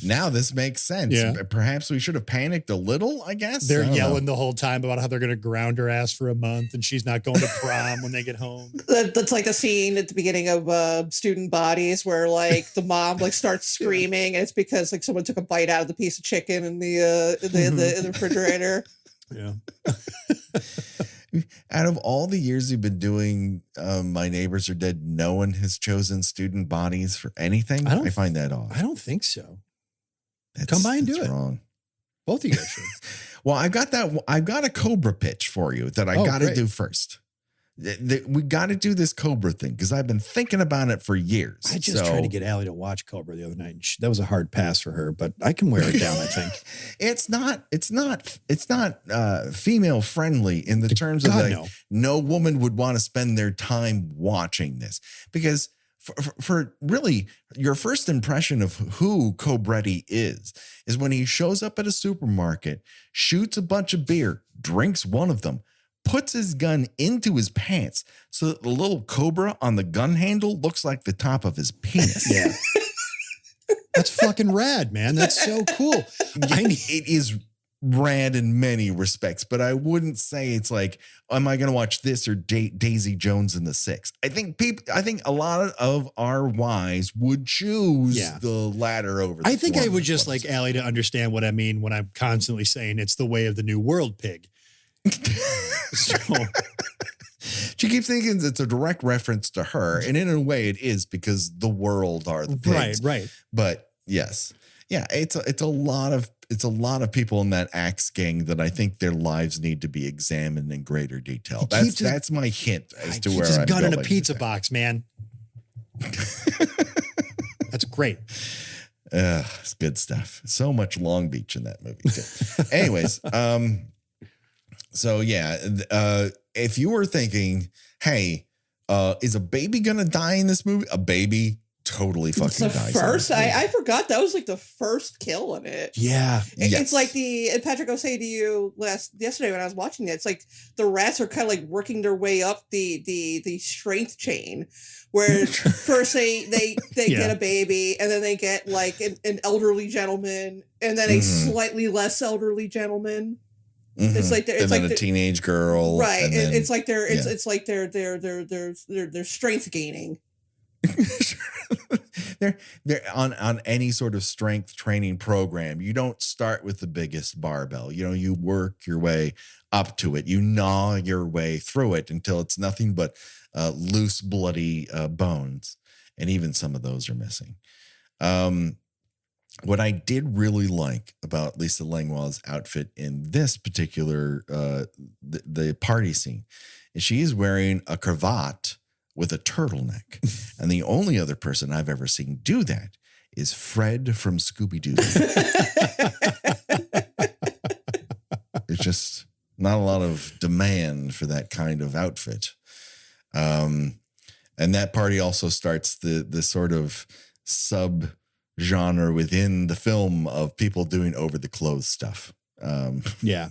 Now this makes sense. Yeah. Perhaps we should have panicked a little, I guess. They're yelling the whole time about how they're going to ground her ass for a month and she's not going to prom when they get home. That's like a scene at the beginning of Student Bodies where like the mom like starts screaming and it's because like someone took a bite out of the piece of chicken in the refrigerator. Yeah. Out of all the years you've been doing My Neighbors Are Dead, no one has chosen Student Bodies for anything. I find that odd. I don't think so. Come by and do it. Wrong. Both of you should. Well, I've got a Cobra pitch for you that I got to do first. We got to do this Cobra thing because I've been thinking about it for years. I just tried to get Allie to watch Cobra the other night. And that was a hard pass for her, but I can wear it down. I think it's not female friendly in the terms of like no woman would want to spend their time watching this because for really your first impression of who Cobretti is when he shows up at a supermarket, shoots a bunch of beer, drinks one of them, puts his gun into his pants so that the little cobra on the gun handle looks like the top of his penis. Yeah. That's fucking rad, man. That's so cool. It is rad in many respects, but I wouldn't say it's like, am I going to watch this or Daisy Jones and the Six? I think a lot of our wives would choose the latter over the I think I would just like Allie to understand what I mean when I'm constantly saying it's the way of the new world pig. So she keeps thinking it's a direct reference to her, and in a way it is because the world are the pigs. Right. But yes, yeah, it's a lot of people in that Axe gang that I think their lives need to be examined in greater detail. That's my hint as to where I'm gun going. in a pizza box, man. That's great. It's good stuff. So much Long Beach in that movie too. Anyways, so yeah, if you were thinking, hey, is a baby gonna die in this movie? A baby totally fucking dies. First, I forgot that was like the first kill in it. Yeah, it's like and Patrick, I was saying to you yesterday when I was watching it, it's like the rats are kind of like working their way up the strength chain, where first they get a baby, and then they get like an elderly gentleman, and then a slightly less elderly gentleman. Mm-hmm. It's like a teenage girl, right? It's like they're strength gaining. they're on any sort of strength training program. You don't start with the biggest barbell. You work your way up to it. You gnaw your way through it until it's nothing but loose, bloody bones, and even some of those are missing. What I did really like about Lisa Langlois' outfit in this particular the party scene is she is wearing a cravat with a turtleneck. And the only other person I've ever seen do that is Fred from Scooby-Doo. There's just not a lot of demand for that kind of outfit. And that party also starts the sort of sub-genre within the film of people doing over-the-clothes stuff. Yeah.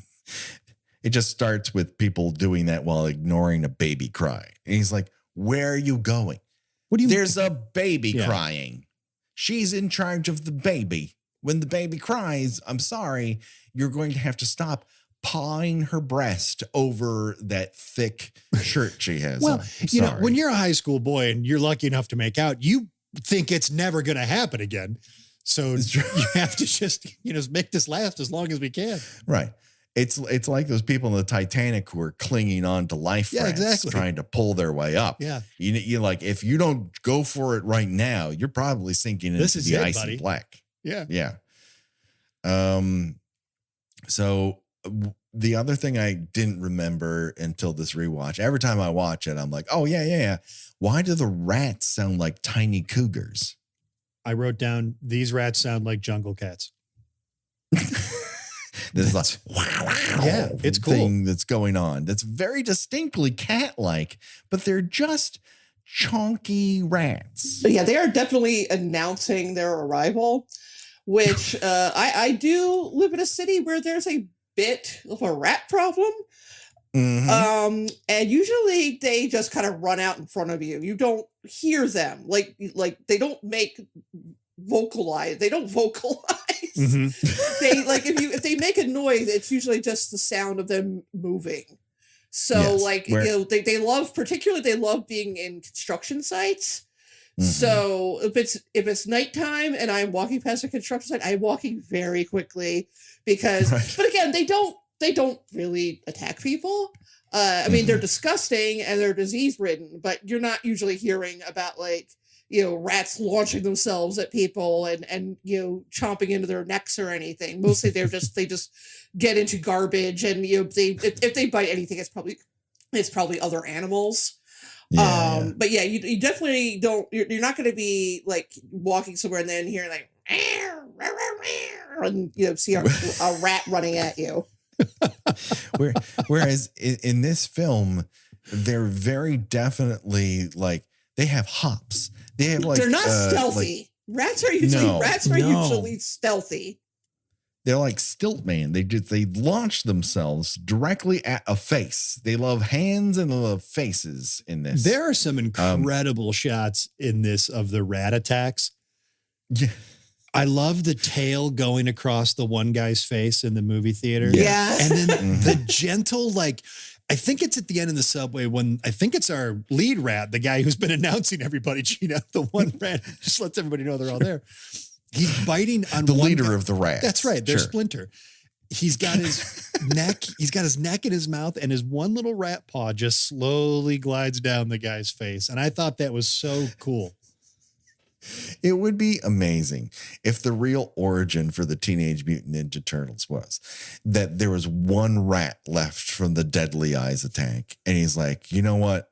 It just starts with people doing that while ignoring a baby cry. And he's like, where are you going? What do you There's a baby crying. She's in charge of the baby. When the baby cries, I'm sorry, you're going to have to stop pawing her breast over that thick shirt she has. Well, when you're a high school boy and you're lucky enough to make out, you think it's never going to happen again. So you have to just, make this last as long as we can. Right. It's like those people in the Titanic who are clinging on to life rafts, trying to pull their way up. Yeah. You're like, if you don't go for it right now, you're probably sinking into the icy black. Yeah. Yeah. So the other thing I didn't remember until this rewatch, every time I watch it, I'm like, oh, yeah. Why do the rats sound like tiny cougars? I wrote down, these rats sound like jungle cats. This is it's cool thing that's going on. That's very distinctly cat-like, but they're just chonky rats. But yeah, they are definitely announcing their arrival, which I do live in a city where there's a bit of a rat problem. Mm-hmm. And usually they just kind of run out in front of you. You don't hear them. Like they don't vocalize. They don't vocalize. Mm-hmm. They if they make a noise, it's usually just the sound of them moving. So they love being in construction sites. Mm-hmm. So if it's nighttime and I'm walking past a construction site, I'm walking very quickly because but again, they don't really attack people. I mean, they're disgusting and they're disease ridden, but you're not usually hearing about rats launching themselves at people and chomping into their necks or anything. Mostly they just get into garbage and if they bite anything, it's probably other animals. But yeah, you definitely don't. You're not going to be like walking somewhere and then hearing like and see a rat running at you. Whereas in this film, they're very definitely like they have hops. They have they're not stealthy. Rats are usually stealthy. They're like stilt man. They launch themselves directly at a face. They love hands and they love faces in this. There are some incredible shots in this of the rat attacks. Yeah. I love the tail going across the one guy's face in the movie theater. Yeah. And then the gentle, I think it's at the end of the subway when I think it's our lead rat, the guy who's been announcing everybody, Gina, the one rat just lets everybody know they're all there. He's biting on the leader of the rats. That's right. They're Splinter. He's got his neck. He's got his neck in his mouth and his one little rat paw just slowly glides down the guy's face. And I thought that was so cool. It would be amazing if the real origin for the Teenage Mutant Ninja Turtles was that there was one rat left from the Deadly Eyes attack. And he's like, you know what?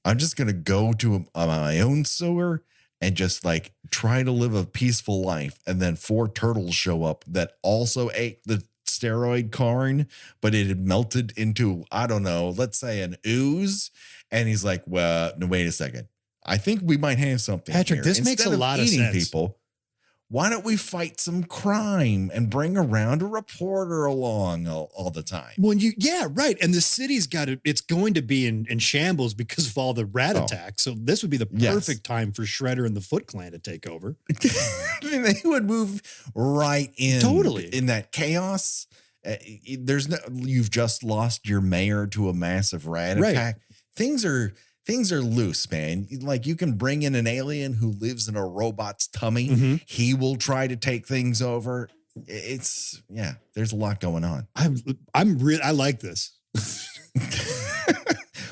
I'm just going to go to my own sewer and just try to live a peaceful life. And then 4 turtles show up that also ate the steroid corn, but it had melted into, I don't know, let's say an ooze. And he's like, well, no, wait a second. I think we might have something. Patrick, here. this makes a lot of sense. People, why don't we fight some crime and bring around a reporter along all the time? Right. And the city's it's going to be in shambles because of all the rat attacks. So this would be the perfect time for Shredder and the Foot Clan to take over. I mean, they would move right in. Totally. In that chaos. You've just lost your mayor to a massive rat attack. Things are loose, man. You can bring in an alien who lives in a robot's tummy. Mm-hmm. He will try to take things over. There's a lot going on. I like this.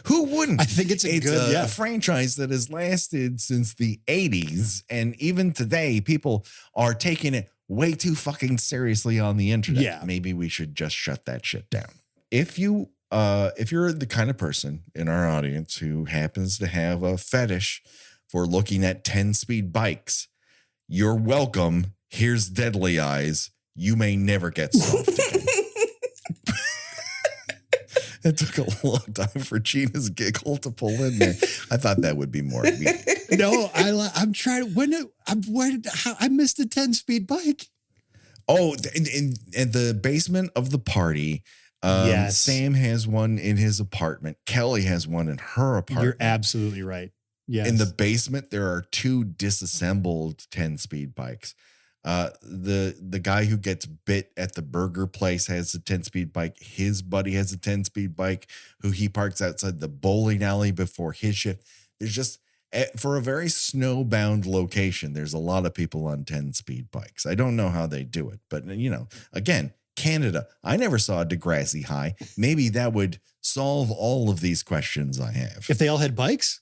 Who wouldn't? I think it's a franchise that has lasted since the 80s. And even today, people are taking it way too fucking seriously on the internet. Yeah. Maybe we should just shut that shit down. If you're the kind of person in our audience who happens to have a fetish for looking at 10-speed bikes, you're welcome. Here's Deadly Eyes. You may never get soft again. It took a long time for Gina's giggle to pull in there. I thought that would be more immediate. No, I'm trying. I missed a 10-speed bike. Oh, in the basement of the party. Yes. Sam has one in his apartment. Kelly has one in her apartment. You're absolutely right. Yes. In the basement, there are 2 disassembled 10-speed bikes. The guy who gets bit at the burger place has a 10-speed bike. His buddy has a 10-speed bike who he parks outside the bowling alley before his shift. There's just, for a very snowbound location, there's a lot of people on 10-speed bikes. I don't know how they do it, but again, Canada. I never saw a Degrassi High. Maybe that would solve all of these questions I have. If they all had bikes?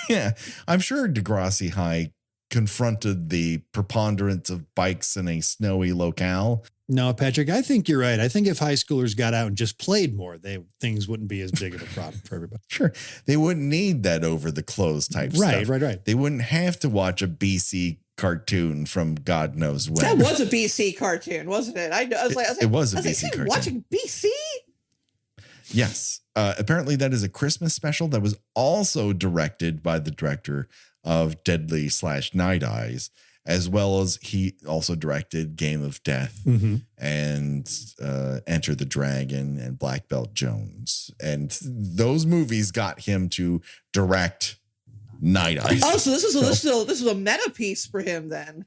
Yeah, I'm sure Degrassi High confronted the preponderance of bikes in a snowy locale. No, Patrick, I think you're right. I think if high schoolers got out and just played more, things wouldn't be as big of a problem for everybody. Sure. They wouldn't need that over the clothes type stuff. Right. They wouldn't have to watch a BC cartoon from God knows when. That was a BC cartoon, wasn't it? I was like, it was a BC cartoon. Watching BC? Yes. Apparently that is a Christmas special that was also directed by the director of Deadly/Night Eyes, as well as he also directed Game of Death and Enter the Dragon and Black Belt Jones. And those movies got him to direct Night Eyes. Oh, so this is a meta piece for him then.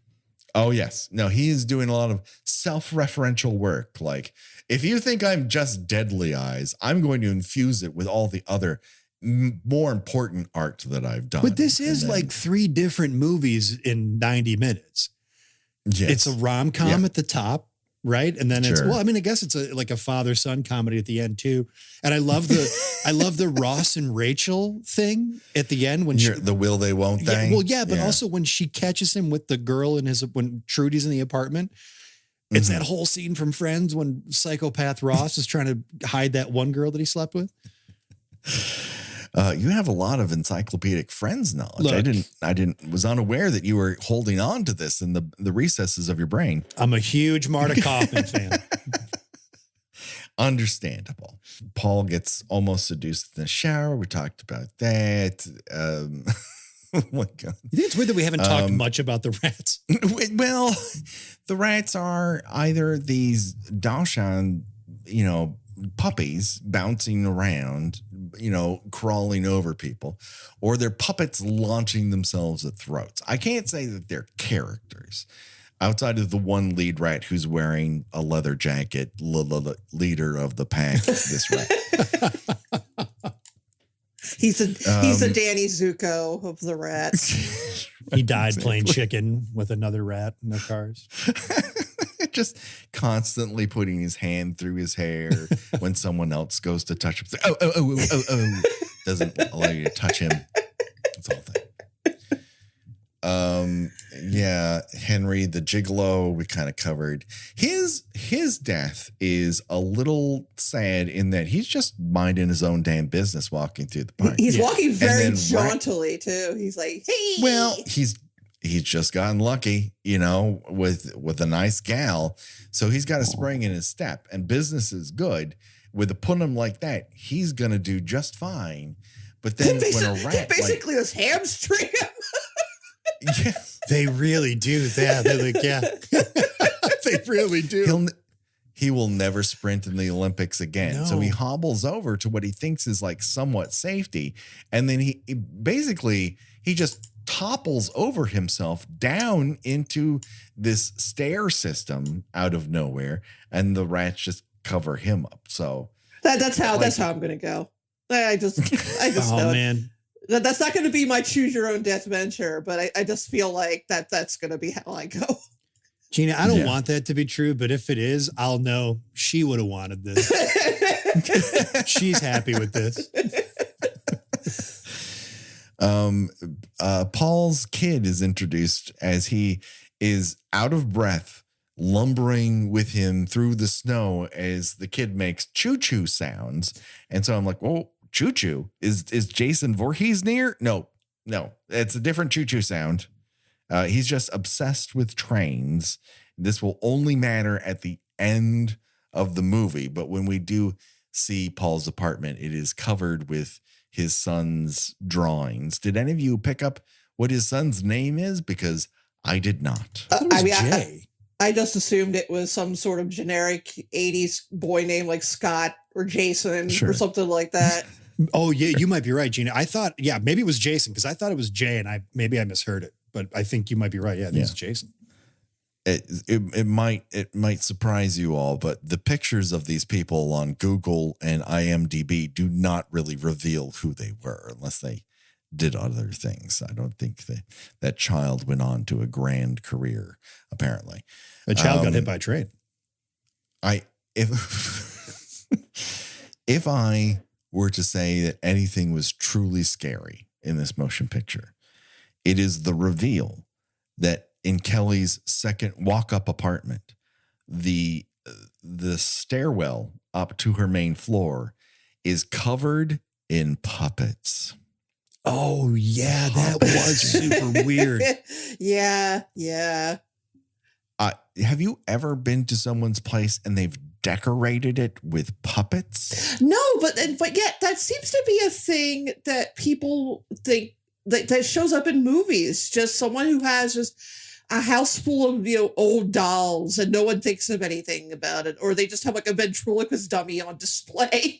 Oh, yes. No, he is doing a lot of self-referential work. Like, if you think I'm just Deadly Eyes, I'm going to infuse it with all the other more important art that I've done. But this is like 3 different movies in 90 minutes. Yes. It's a rom-com at the top, right? And then it's, Sure. well, I mean, I guess it's like a father-son comedy at the end too. And I love the Ross and Rachel thing at the end when the will they won't thing. But also when she catches him with the girl when Trudy's in the apartment. It's that whole scene from Friends when psychopath Ross is trying to hide that one girl that he slept with. You have a lot of encyclopedic Friends knowledge. Look, I was unaware that you were holding on to this in the recesses of your brain. I'm a huge Marta Kaufman fan. Understandable. Paul gets almost seduced in the shower. We talked about that. Oh my God. You think it's weird that we haven't talked much about the rats? Well, the rats are either these Dachshund, puppies bouncing around, crawling over people, or they're puppets launching themselves at throats. I can't say that they're characters outside of the one lead rat who's wearing a leather jacket, leader of the pack, this rat. He's a Danny Zuko of the rats. He died playing chicken with another rat in their cars. Just constantly putting his hand through his hair when someone else goes to touch him. Oh. Doesn't allow you to touch him. That's the whole thing. Henry the Gigolo, we kind of covered. His death is a little sad in that he's just minding his own damn business walking through the park. He's walking very jauntily too. He's like, hey. Well, he's just gotten lucky, with a nice gal. So he's got a spring in his step, and business is good. With a punim like that, he's going to do just fine. But then when a rat basically was hamstring him. Yeah, they really do. They're like, yeah, they really do. He will never sprint in the Olympics again. No. So he hobbles over to what he thinks is like somewhat safety. And then he just topples over himself down into this stair system out of nowhere. And the rats just cover him up. So that's how I'm going to go. I just oh know man. That's not going to be my choose your own death venture, but I just feel like that's going to be how I go. Gina, I don't want that to be true, but if it is, I'll know she would have wanted this. She's happy with this. Paul's kid is introduced as he is out of breath, lumbering with him through the snow as the kid makes choo-choo sounds. And so I'm like, whoa. Choo-choo? Is Jason Voorhees near? No, it's a different choo-choo sound. He's just obsessed with trains. This will only matter at the end of the movie. But when we do see Paul's apartment, it is covered with his son's drawings. Did any of you pick up what his son's name is? Because I did not. Jay. I just assumed it was some sort of generic 80s boy name like Scott or Jason or something like that. Oh, yeah, you might be right, Gina. I thought, maybe it was Jason because I thought it was Jay and I misheard it. But I think you might be right. Yeah, this is Jason. It might surprise you all, but the pictures of these people on Google and IMDb do not really reveal who they were unless they did other things. I don't think that child went on to a grand career, apparently. The child got hit by a train. If I were to say that anything was truly scary in this motion picture, it is the reveal that in Kelly's second walk-up apartment, the stairwell up to her main floor is covered in puppets. Oh, yeah, that was super weird. Yeah. Have you ever been to someone's place and they've decorated it with puppets. No, but yet that seems to be a thing that people think that shows up in movies. Just someone who has just a house full of old dolls and no one thinks of anything about it, or they just have like a ventriloquist dummy on display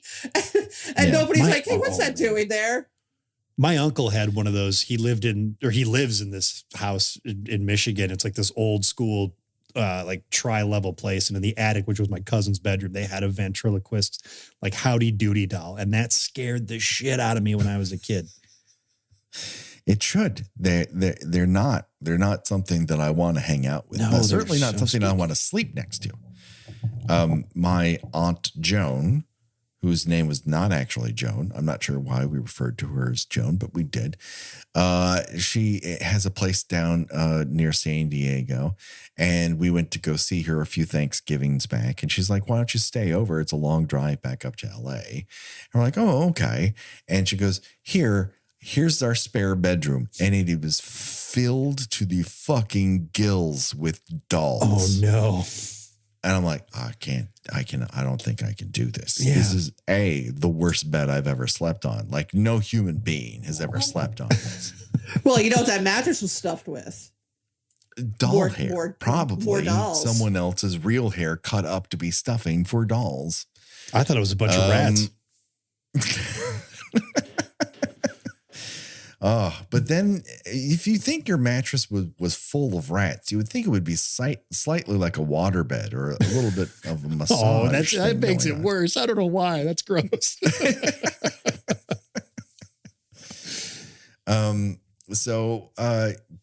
and nobody's like, hey, what's that doing there? My uncle had one of those. He lives in this house in Michigan. It's like this old school like tri-level place, and in the attic, which was my cousin's bedroom, they had a ventriloquist like Howdy Doody doll, and that scared the shit out of me when I was a kid. It should. They're not something that I want to hang out with. No, certainly not something I want to sleep next to. My Aunt Joan, whose name was not actually Joan. I'm not sure why we referred to her as Joan, but we did. She has a place down near San Diego, and we went to go see her a few Thanksgivings back. And she's like, why don't you stay over? It's a long drive back up to LA. And we're like, oh, okay. And she goes, here's our spare bedroom. And it was filled to the fucking gills with dolls. Oh, no. And I'm like, I don't think I can do this. Yeah. This is the worst bed I've ever slept on. Like, no human being has ever slept on this. Well, you know what that mattress was stuffed with? Doll hair. Probably someone else's real hair cut up to be stuffing for dolls. I thought it was a bunch of rats. But then if you think your mattress was full of rats, you would think it would be slightly like a waterbed or a little bit of a massage. That makes it worse. I don't know why. That's gross. So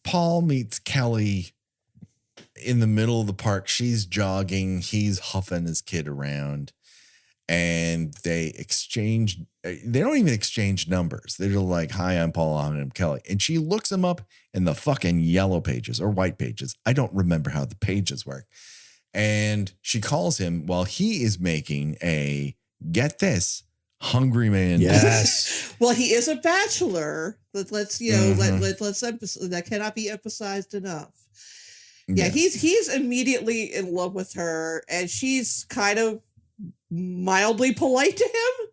Paul meets Kelly in the middle of the park. She's jogging. He's huffing his kid around. And they don't even exchange numbers. They're just like, hi, I'm Paul, I'm Kelly. And she looks him up in the fucking yellow pages or white pages. I don't remember how the pages work. And she calls him while he is making get this, Hungry Man. Yes. Well, he is a bachelor. Let's emphasize that cannot be emphasized enough. Yeah, yes. He's immediately in love with her, and she's kind of mildly polite to him.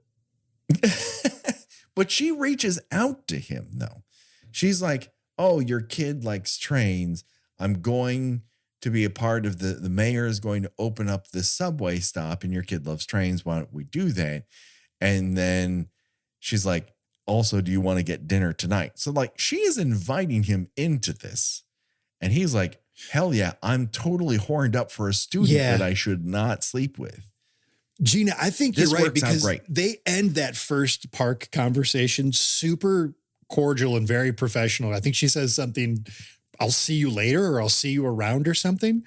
But she reaches out to him, though. She's like, oh, your kid likes trains. I'm going to be a part of the mayor is going to open up this subway stop, and your kid loves trains. Why don't we do that? And then she's like, also, do you want to get dinner tonight? So like, she is inviting him into this. And he's like, hell yeah, I'm totally horned up for a student that I should not sleep with. Gina, I think you're right, because they end that first park conversation super cordial and very professional. I think she says something, I'll see you later, or I'll see you around, or something.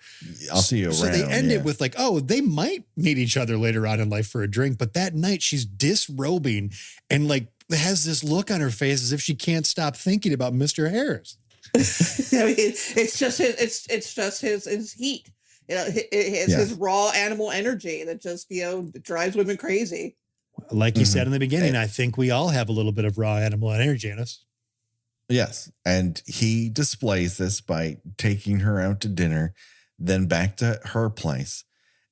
I'll see you around. So they end it with like, oh, they might meet each other later on in life for a drink. But that night she's disrobing and like has this look on her face as if she can't stop thinking about Mr. Harris. I mean, it's just his heat. His raw animal energy that just, drives women crazy. Like you said in the beginning, I think we all have a little bit of raw animal energy in us. Yes. And he displays this by taking her out to dinner, then back to her place,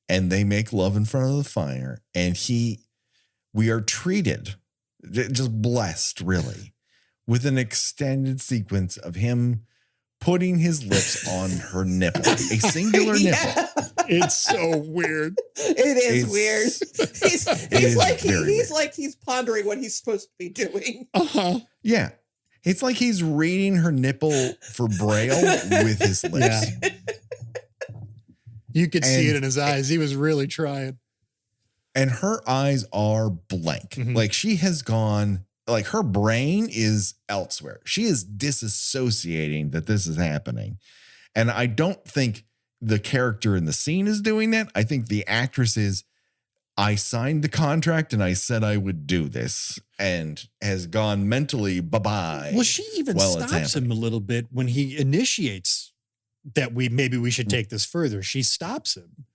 and they make love in front of the fire. And we are treated, just blessed really, with an extended sequence of him putting his lips on her nipple, a singular nipple. It's so weird. It's weird. He's like he's pondering what he's supposed to be doing. Yeah. It's like he's reading her nipple for Braille with his lips. Yeah. You could see it in his eyes. He was really trying. And her eyes are blank. Mm-hmm. Like she has gone, like her brain is elsewhere. She is disassociating that this is happening. And I don't think the character in the scene is doing that. I think the actress is, I signed the contract and I said I would do this, and has gone mentally bye-bye. Well, she even stops him a little bit when he initiates that maybe we should take this further. She stops him.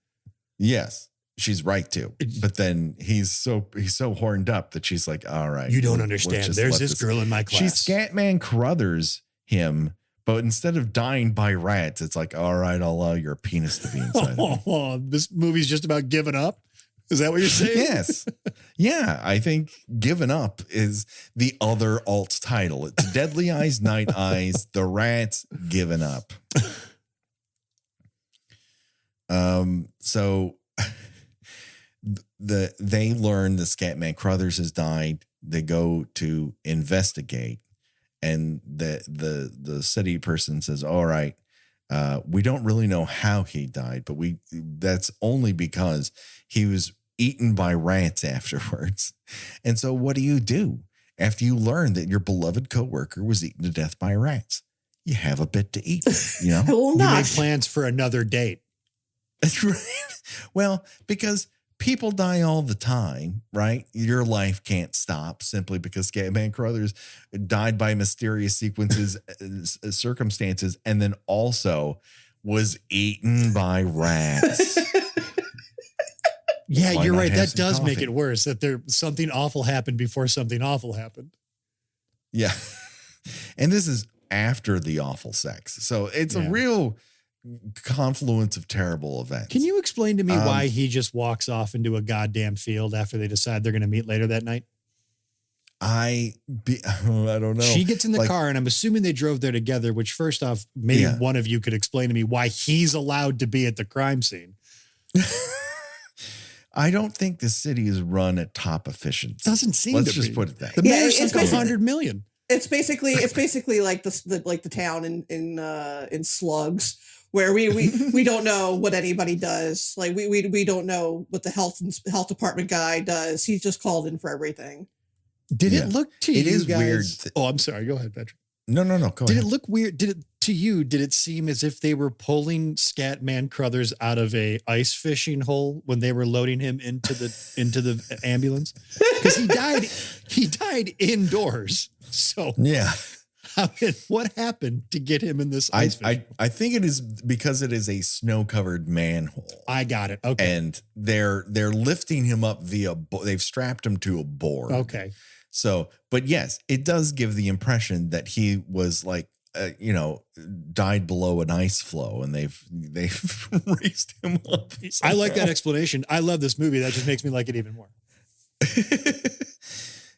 Yes, she's right to. But then he's so horned up that she's like, all right. You don't understand. There's this girl in my class. She Scatman Carruthers him, but instead of dying by rats, it's like, all right, I'll allow your penis to be inside of me. This movie's just about giving up. Is that what you're saying? Yes. Yeah, I think Given Up is the other alt title. It's Deadly Eyes, Night Eyes, The Rats, Given Up. So they learn the Scatman Crothers has died. They go to investigate, and the city person says, "All right, we don't really know how he died, but that's only because he was eaten by rats afterwards." And so what do you do after you learn that your beloved coworker was eaten to death by rats? You have a bit to eat, you know? Well, You not. make plans for another date. That's right. Well, because people die all the time, right? Your life can't stop simply because Scatman Crothers died by mysterious circumstances, and then also was eaten by rats. Yeah, Why you're not right. have That some does make coffee? it worse, that something awful happened before something awful happened. Yeah. And this is after the awful sex. So it's a real confluence of terrible events. Can you explain to me why he just walks off into a goddamn field after they decide they're going to meet later that night? I don't know. She gets in the car, and I'm assuming they drove there together, which first off, maybe one of you could explain to me why he's allowed to be at the crime scene. I don't think the city is run at top efficiency. Doesn't seem Let's to just be. put it that The way. mayor's it's like basically- $100 million. It's basically like the town in Slugs, where we don't know what anybody does. Like we don't know what the health department guy does. He's just called in for everything. Did it look to you is guys? weird. Oh, I'm sorry. Go ahead, Patrick. No. Go Did ahead. it look weird? Did it seem as if they were pulling Scatman Crothers out of a ice fishing hole when they were loading him into the ambulance? Because he died indoors. So Yeah. what happened to get him in this ice fishing hole? I think it is because it is a snow-covered manhole. I got it. Okay. And they're lifting him up they've strapped him to a board. Okay. So, but yes, it does give the impression that he was died below an ice flow, and they've raised him up. I like that explanation. I love this movie. That just makes me like it even more.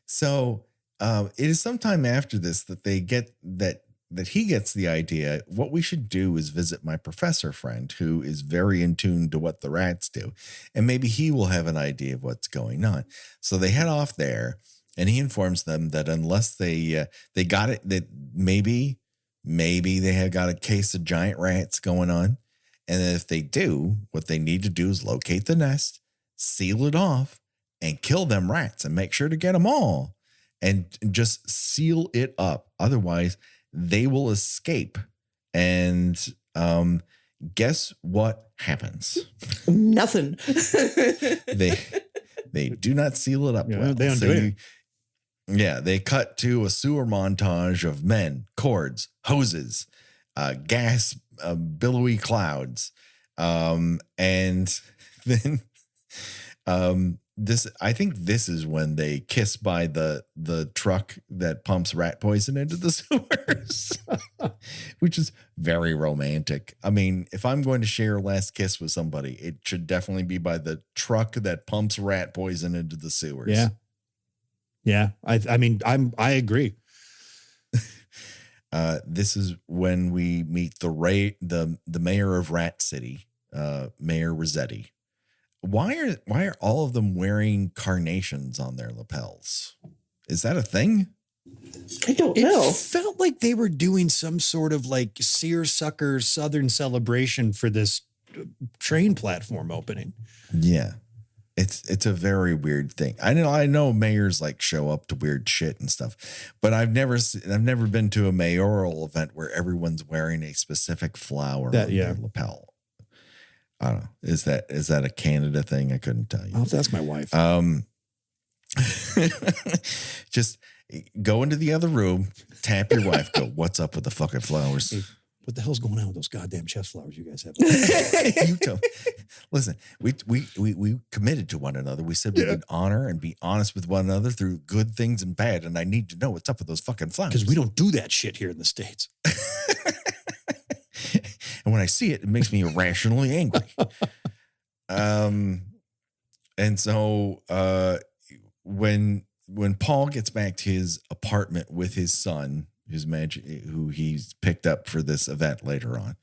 So it is sometime after this that they get that he gets the idea. What we should do is visit my professor friend, who is very in tune to what the rats do, and maybe he will have an idea of what's going on. So they head off there, and he informs them that unless they got it, that maybe they have got a case of giant rats going on, and that if they do, what they need to do is locate the nest, seal it off, and kill them rats, and make sure to get them all, and just seal it up. Otherwise, they will escape. And guess what happens? Nothing. They do not seal it up well. They don't do anything. They cut to a sewer montage of men, cords, hoses, gas, billowy clouds. And then I think this is when they kiss by the truck that pumps rat poison into the sewers, which is very romantic. I mean, if I'm going to share a last kiss with somebody, it should definitely be by the truck that pumps rat poison into the sewers. Yeah. Yeah. I agree. This is when we meet the mayor of Rat City, Mayor Rossetti. Why are all of them wearing carnations on their lapels? Is that a thing? I don't know. It felt like they were doing some sort of like seersucker Southern celebration for this train platform opening. Yeah. It's a very weird thing. I know mayors like show up to weird shit and stuff, but I've never been to a mayoral event where everyone's wearing a specific flower on their lapel. I don't know. Is that a Canada thing? I couldn't tell you. I'll have to ask my wife. Just go into the other room, tap your wife, go, "What's up with the fucking flowers?" Hey, what the hell's going on with those goddamn chest flowers you guys have? You tell me. Listen, we committed to one another. We said we would honor and be honest with one another through good things and bad, and I need to know what's up with those fucking flowers. Because we don't do that shit here in the States. And when I see it, it makes me irrationally angry. And so when Paul gets back to his apartment with his son, who he's picked up for this event later on,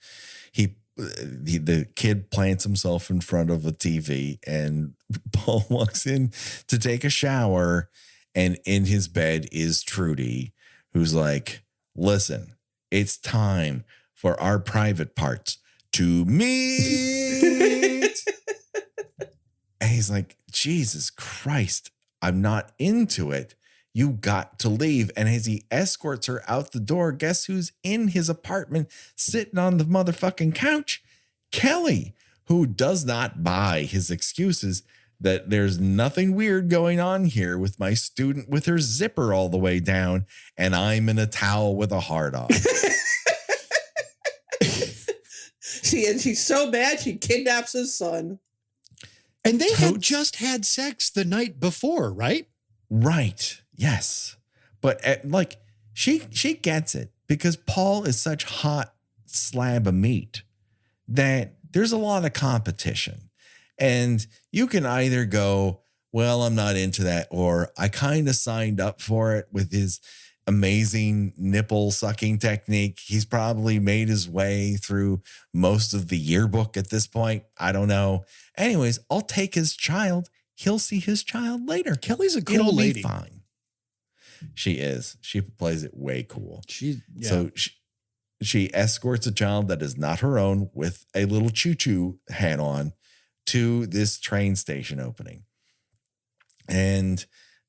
the kid plants himself in front of a TV, and Paul walks in to take a shower, and in his bed is Trudy, who's like, listen, it's time for our private parts to meet. And he's like, Jesus Christ, I'm not into it. You got to leave. And as he escorts her out the door, guess who's in his apartment sitting on the motherfucking couch? Kelly, who does not buy his excuses that there's nothing weird going on here with my student with her zipper all the way down and I'm in a towel with a heart on. She's so mad she kidnaps his son. And they had just had sex the night before, right? Right. Yes. But she gets it because Paul is such hot slab of meat that there's a lot of competition. And you can either go, well, I'm not into that, or I kind of signed up for it with his amazing nipple sucking technique. He's probably made his way through most of the yearbook at this point. I don't know. Anyways, I'll take his child. He'll see his child later. Kelly's a cool lady. Fine. She is. She plays it way cool. So she escorts a child that is not her own with a little choo-choo hat on to this train station opening. And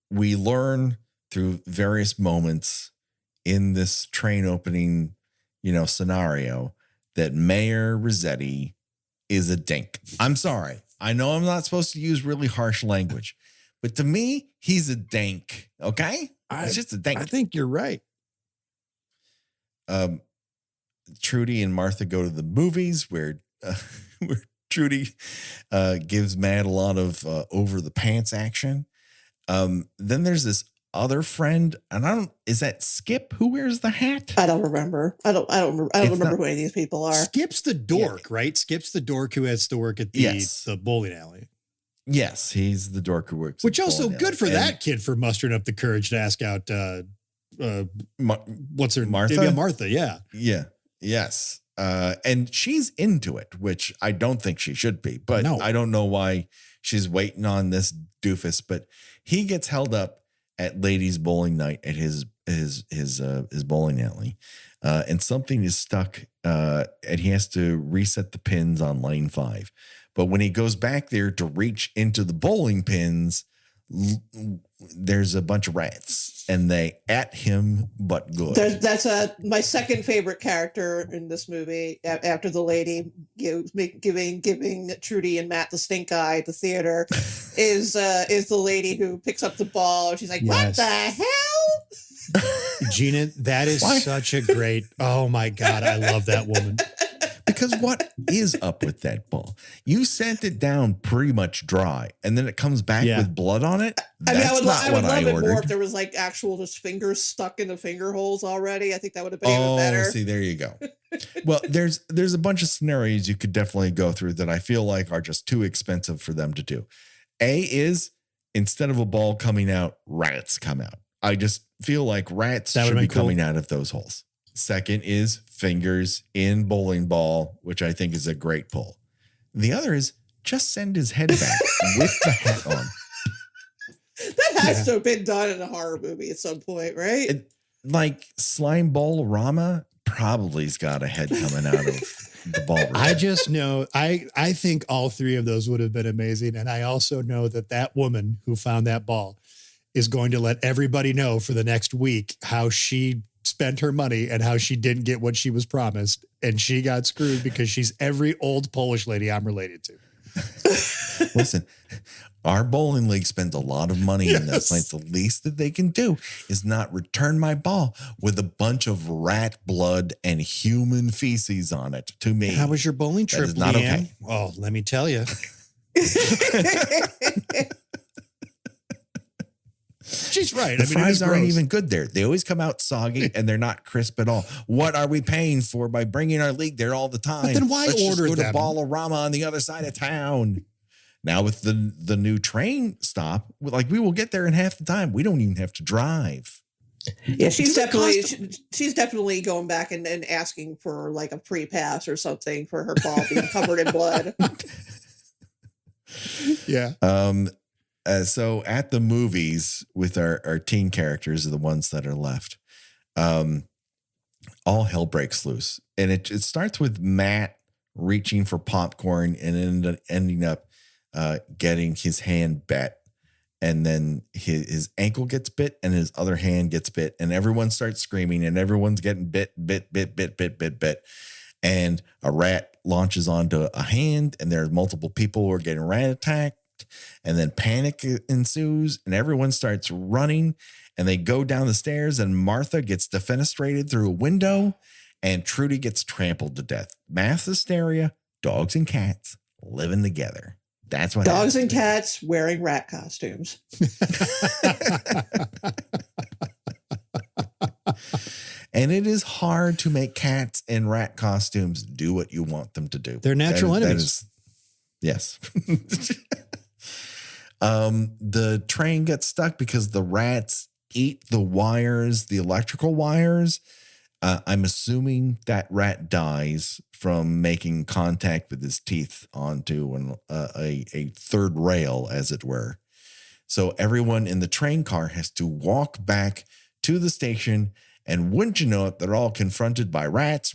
we learn through various moments in this train opening, scenario that Mayor Rossetti is a dink. I'm sorry. I know I'm not supposed to use really harsh language, but to me, he's a dink. Okay? It's just a dink. I think you're right. Trudy and Martha go to the movies where Trudy gives Matt a lot of over the pants action. Then there's this other friend, and is that Skip who wears the hat? I don't remember. I don't remember who any of these people are. Skip's the dork, right? Skip's the dork who has to work at the bowling alley. Yes, he's the dork who works. Which also good for that kid for mustering up the courage to ask out what's her Martha? Yeah, Martha, yeah. Yeah. Yes. And she's into it, which I don't think she should be, but no. I don't know why she's waiting on this doofus, but he gets held up at ladies bowling night at his bowling alley. And something is stuck and he has to reset the pins on lane 5. But when he goes back there to reach into the bowling pins, there's a bunch of rats and they at him, but good. That's my second favorite character in this movie after the lady giving Trudy and Matt the stink eye at the theater is the lady who picks up the ball. She's like, What the hell? Gina, that is such a great, oh my God, I love that woman. Because what is up with that ball? You sent it down pretty much dry, and then it comes back with blood on it. I would love it more if there was like actual just fingers stuck in the finger holes already. I think that would have been even better. See, there you go. Well, there's a bunch of scenarios you could definitely go through that I feel like are just too expensive for them to do. A is instead of a ball coming out, rats come out. I just feel like rats should be coming out of those holes. Second is fingers in bowling ball, which I think is a great pull. The other is just send his head back with the hat on. That has to have been done in a horror movie at some point, right? Like Slime Bowl-orama probably's got a head coming out of the ball. I just know, I think all three of those would have been amazing. And I also know that woman who found that ball is going to let everybody know for the next week how she spent her money and how she didn't get what she was promised. And she got screwed because she's every old Polish lady I'm related to. Listen, our bowling league spends a lot of money in this. Like the least that they can do is not return my ball with a bunch of rat blood and human feces on it to me. How was your bowling trip, That is not Leanne? okay. Oh, let me tell you. She's right. The fries aren't even good there. They always come out soggy and they're not crisp at all. What are we paying for by bringing our league there all the time? But then why Let's order just go them? to Ball-orama on the other side of town. Now with the new train stop, like we will get there in half the time. We don't even have to drive. Yeah, she's definitely going back and asking for like a free pass or something for her ball being covered in blood. Yeah. So at the movies with our teen characters are the ones that are left. All hell breaks loose, and it starts with Matt reaching for popcorn and ending up getting his hand bit, and then his ankle gets bit and his other hand gets bit, and everyone starts screaming and everyone's getting bit, and a rat launches onto a hand, and there's multiple people who are getting rat attacked, and then panic ensues and everyone starts running, and they go down the stairs, and Martha gets defenestrated through a window, and Trudy gets trampled to death. Mass hysteria, dogs and cats living together. That's what dogs and cats wearing rat costumes. And it is hard to make cats in rat costumes do what you want them to do. They're natural enemies. Yes. The train gets stuck because the rats eat the wires, the electrical wires. I'm assuming that rat dies from making contact with his teeth onto a third rail, as it were. So everyone in the train car has to walk back to the station, and wouldn't you know it, they're all confronted by rats,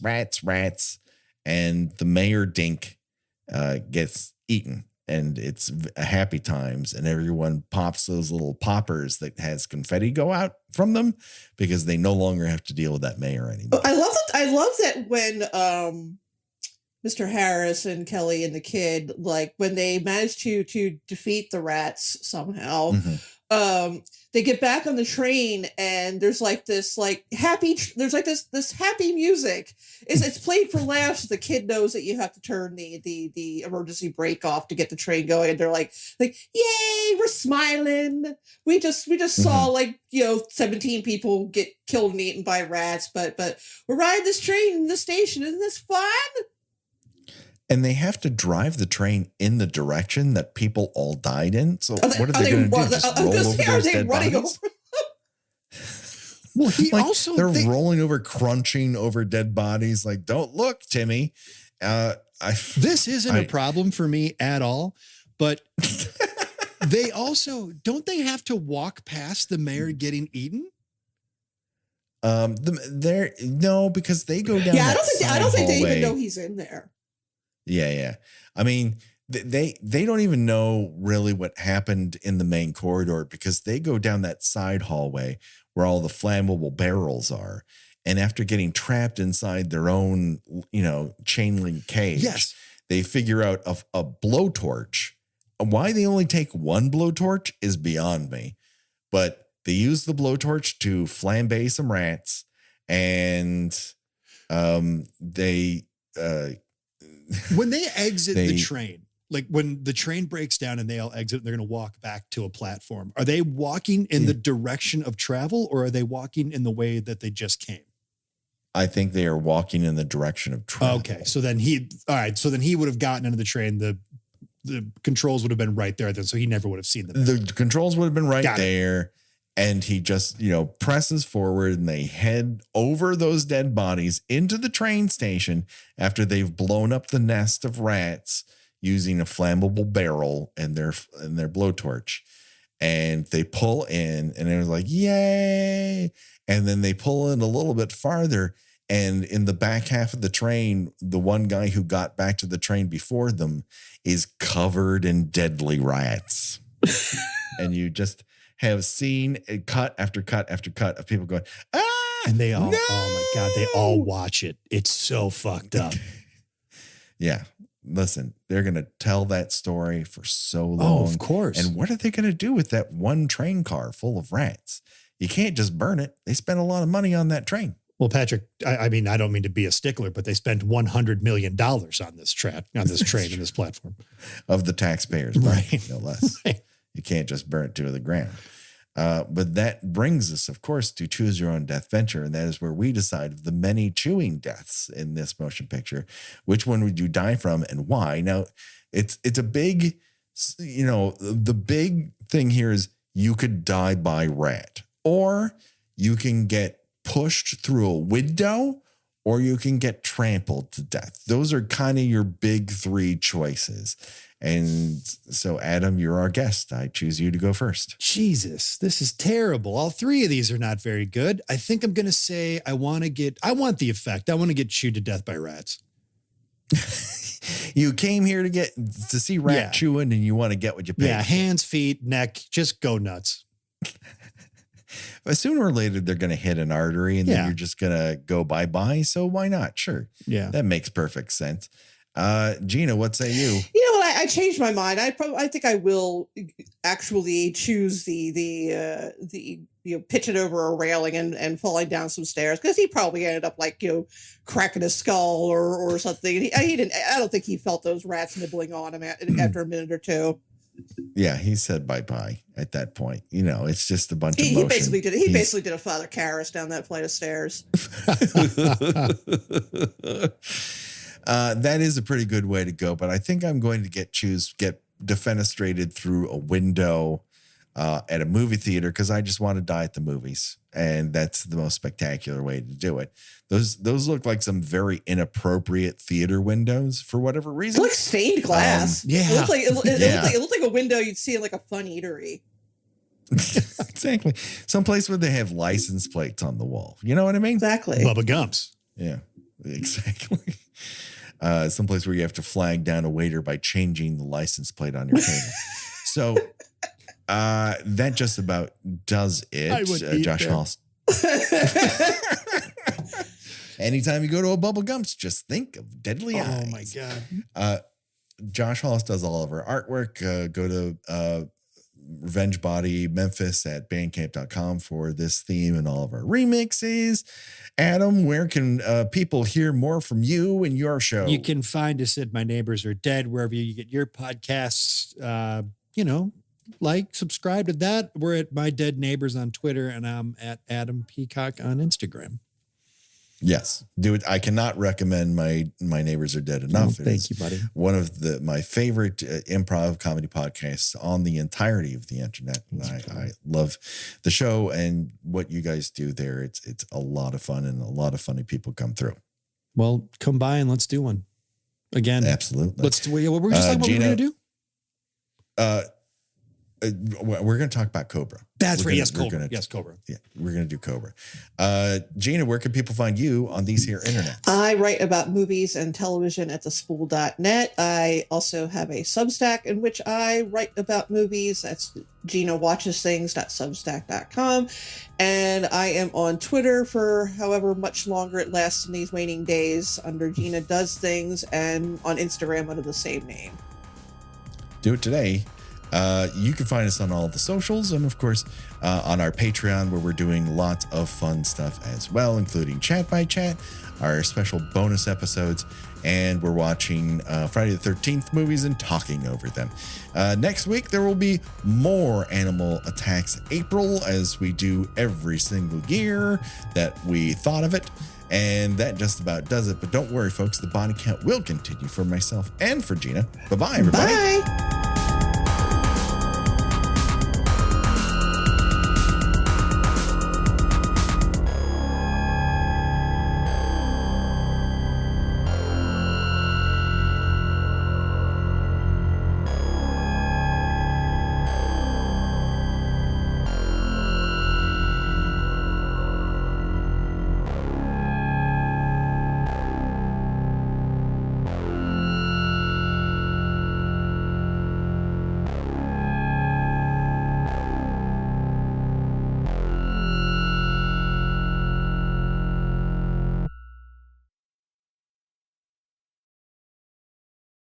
and the Mayor Dink gets eaten. And it's happy times, and everyone pops those little poppers that has confetti go out from them because they no longer have to deal with that mayor anymore. I love that when Mr. Harris and Kelly and the kid, like when they manage to defeat the rats somehow, they get back on the train, and there's like this happy music. It's played for laughs. The kid knows that you have to turn the emergency brake off to get the train going, and they're like, yay, we're smiling. We just saw 17 people get killed and eaten by rats, but we're riding this train in the station. Isn't this fun? And they have to drive the train in the direction that people all died in. So what are they going to do? Just roll over those dead bodies? Well, they're rolling over, crunching over dead bodies. Like, don't look, Timmy. This isn't a problem for me at all. But they also don't they have to walk past the mayor getting eaten? No, because they go down. Yeah, I don't think they even know he's in there. Yeah. I mean, they don't even know really what happened in the main corridor because they go down that side hallway where all the flammable barrels are. And after getting trapped inside their own, chain link cage, they figure out a blowtorch. Why they only take one blowtorch is beyond me. But they use the blowtorch to flambe some rats, and they when they exit the train, like when the train breaks down and they all exit, they're going to walk back to a platform. Are they walking in the direction of travel, or are they walking in the way that they just came? I think they are walking in the direction of travel. Okay. So then he would have gotten into the train. The controls would have been right there then. So he never would have seen them. The controls would have been right there. And he just, presses forward, and they head over those dead bodies into the train station after they've blown up the nest of rats using a flammable barrel and their blowtorch. And they pull in, and they're like, yay. And then they pull in a little bit farther. And in the back half of the train, the one guy who got back to the train before them is covered in deadly rats. And you just have seen a cut after cut after cut of people going, and they all, oh my God, they all watch it. It's so fucked up. Yeah. Listen, they're going to tell that story for so long. Oh, of course. And what are they going to do with that one train car full of rats? You can't just burn it. They spent a lot of money on that train. Well, Patrick, I mean, I don't mean to be a stickler, but they spent $100 million on this train, and this platform. Of the taxpayers' money, no less. Right. You can't just burn it to the ground. But that brings us, of course, to Choose Your Own Death Venture. And that is where we decide of the many chewing deaths in this motion picture, which one would you die from and why? Now, it's a big you know, the big thing here is you could die by rat, or you can get pushed through a window, or you can get trampled to death. Those are kind of your big three choices. And so, Adam, you're our guest. I choose you to go first. Jesus, this is terrible. All three of these are not very good. I think I'm going to say I want the effect. I want to get chewed to death by rats. You came here to see rat chewing, and you want to get what you paid. Yeah, hands, feet, neck, just go nuts. But sooner or later, they're going to hit an artery, and then you're just going to go bye-bye. So why not? Sure. Yeah. That makes perfect sense. Gina, what say you? You know what? I changed my mind. I think I will actually choose the pitching over a railing and falling down some stairs, because he probably ended up cracking his skull or something. He didn't. I don't think he felt those rats nibbling on him after a minute or two. Yeah, he said bye-bye at that point. You know, it's just a bunch of motion. He basically did a Father Karras down that flight of stairs. That is a pretty good way to go, but I think I'm going to get defenestrated through a window at a movie theater, because I just want to die at the movies, and that's the most spectacular way to do it. Those look like some very inappropriate theater windows for whatever reason. It looks stained glass. It looked like a window you'd see in like a fun eatery. Exactly. Someplace where they have license plates on the wall. You know what I mean? Exactly. Bubba Gumps. Yeah, exactly. Someplace where you have to flag down a waiter by changing the license plate on your table. So that just about does it. Josh Holst. Anytime you go to a Bubba Gumps, just think of Deadly Eyes. Oh my God. Josh Holst does all of our artwork. Go to Revenge Body Memphis at bandcamp.com for this theme and all of our remixes. Adam, where can people hear more from you and your show? You can find us at My Neighbors Are Dead, wherever you get your podcasts. Subscribe to that. We're at My Dead Neighbors on Twitter, and I'm at Adam Peacock on Instagram. Yes, do it. I cannot recommend My Neighbors Are Dead enough. Thank you, buddy. One of my favorite improv comedy podcasts on the entirety of the internet. And I love the show and what you guys do there. It's a lot of fun, and a lot of funny people come through. Well, come by and let's do one again. Absolutely. We're just talking about what we're going to do. We're going to talk about Cobra. That's right. Yes, Cobra. Cobra. Yeah, we're going to do Cobra. Gina, where can people find you on these here internets? I write about movies and television at thespool.net. I also have a Substack in which I write about movies. That's GinaWatchesThings.substack.com. And I am on Twitter for however much longer it lasts in these waning days under Gina Does Things, and on Instagram under the same name. Do it today. You can find us on all the socials, and of course on our Patreon, where we're doing lots of fun stuff as well, including Chat by Chat, our special bonus episodes, and we're watching Friday the 13th movies and talking over them. Next week, there will be more Animal Attacks April, as we do every single year that we thought of it. And that just about does it. But don't worry, folks, the body count will continue for myself and for Gina. Bye-bye, everybody. Bye.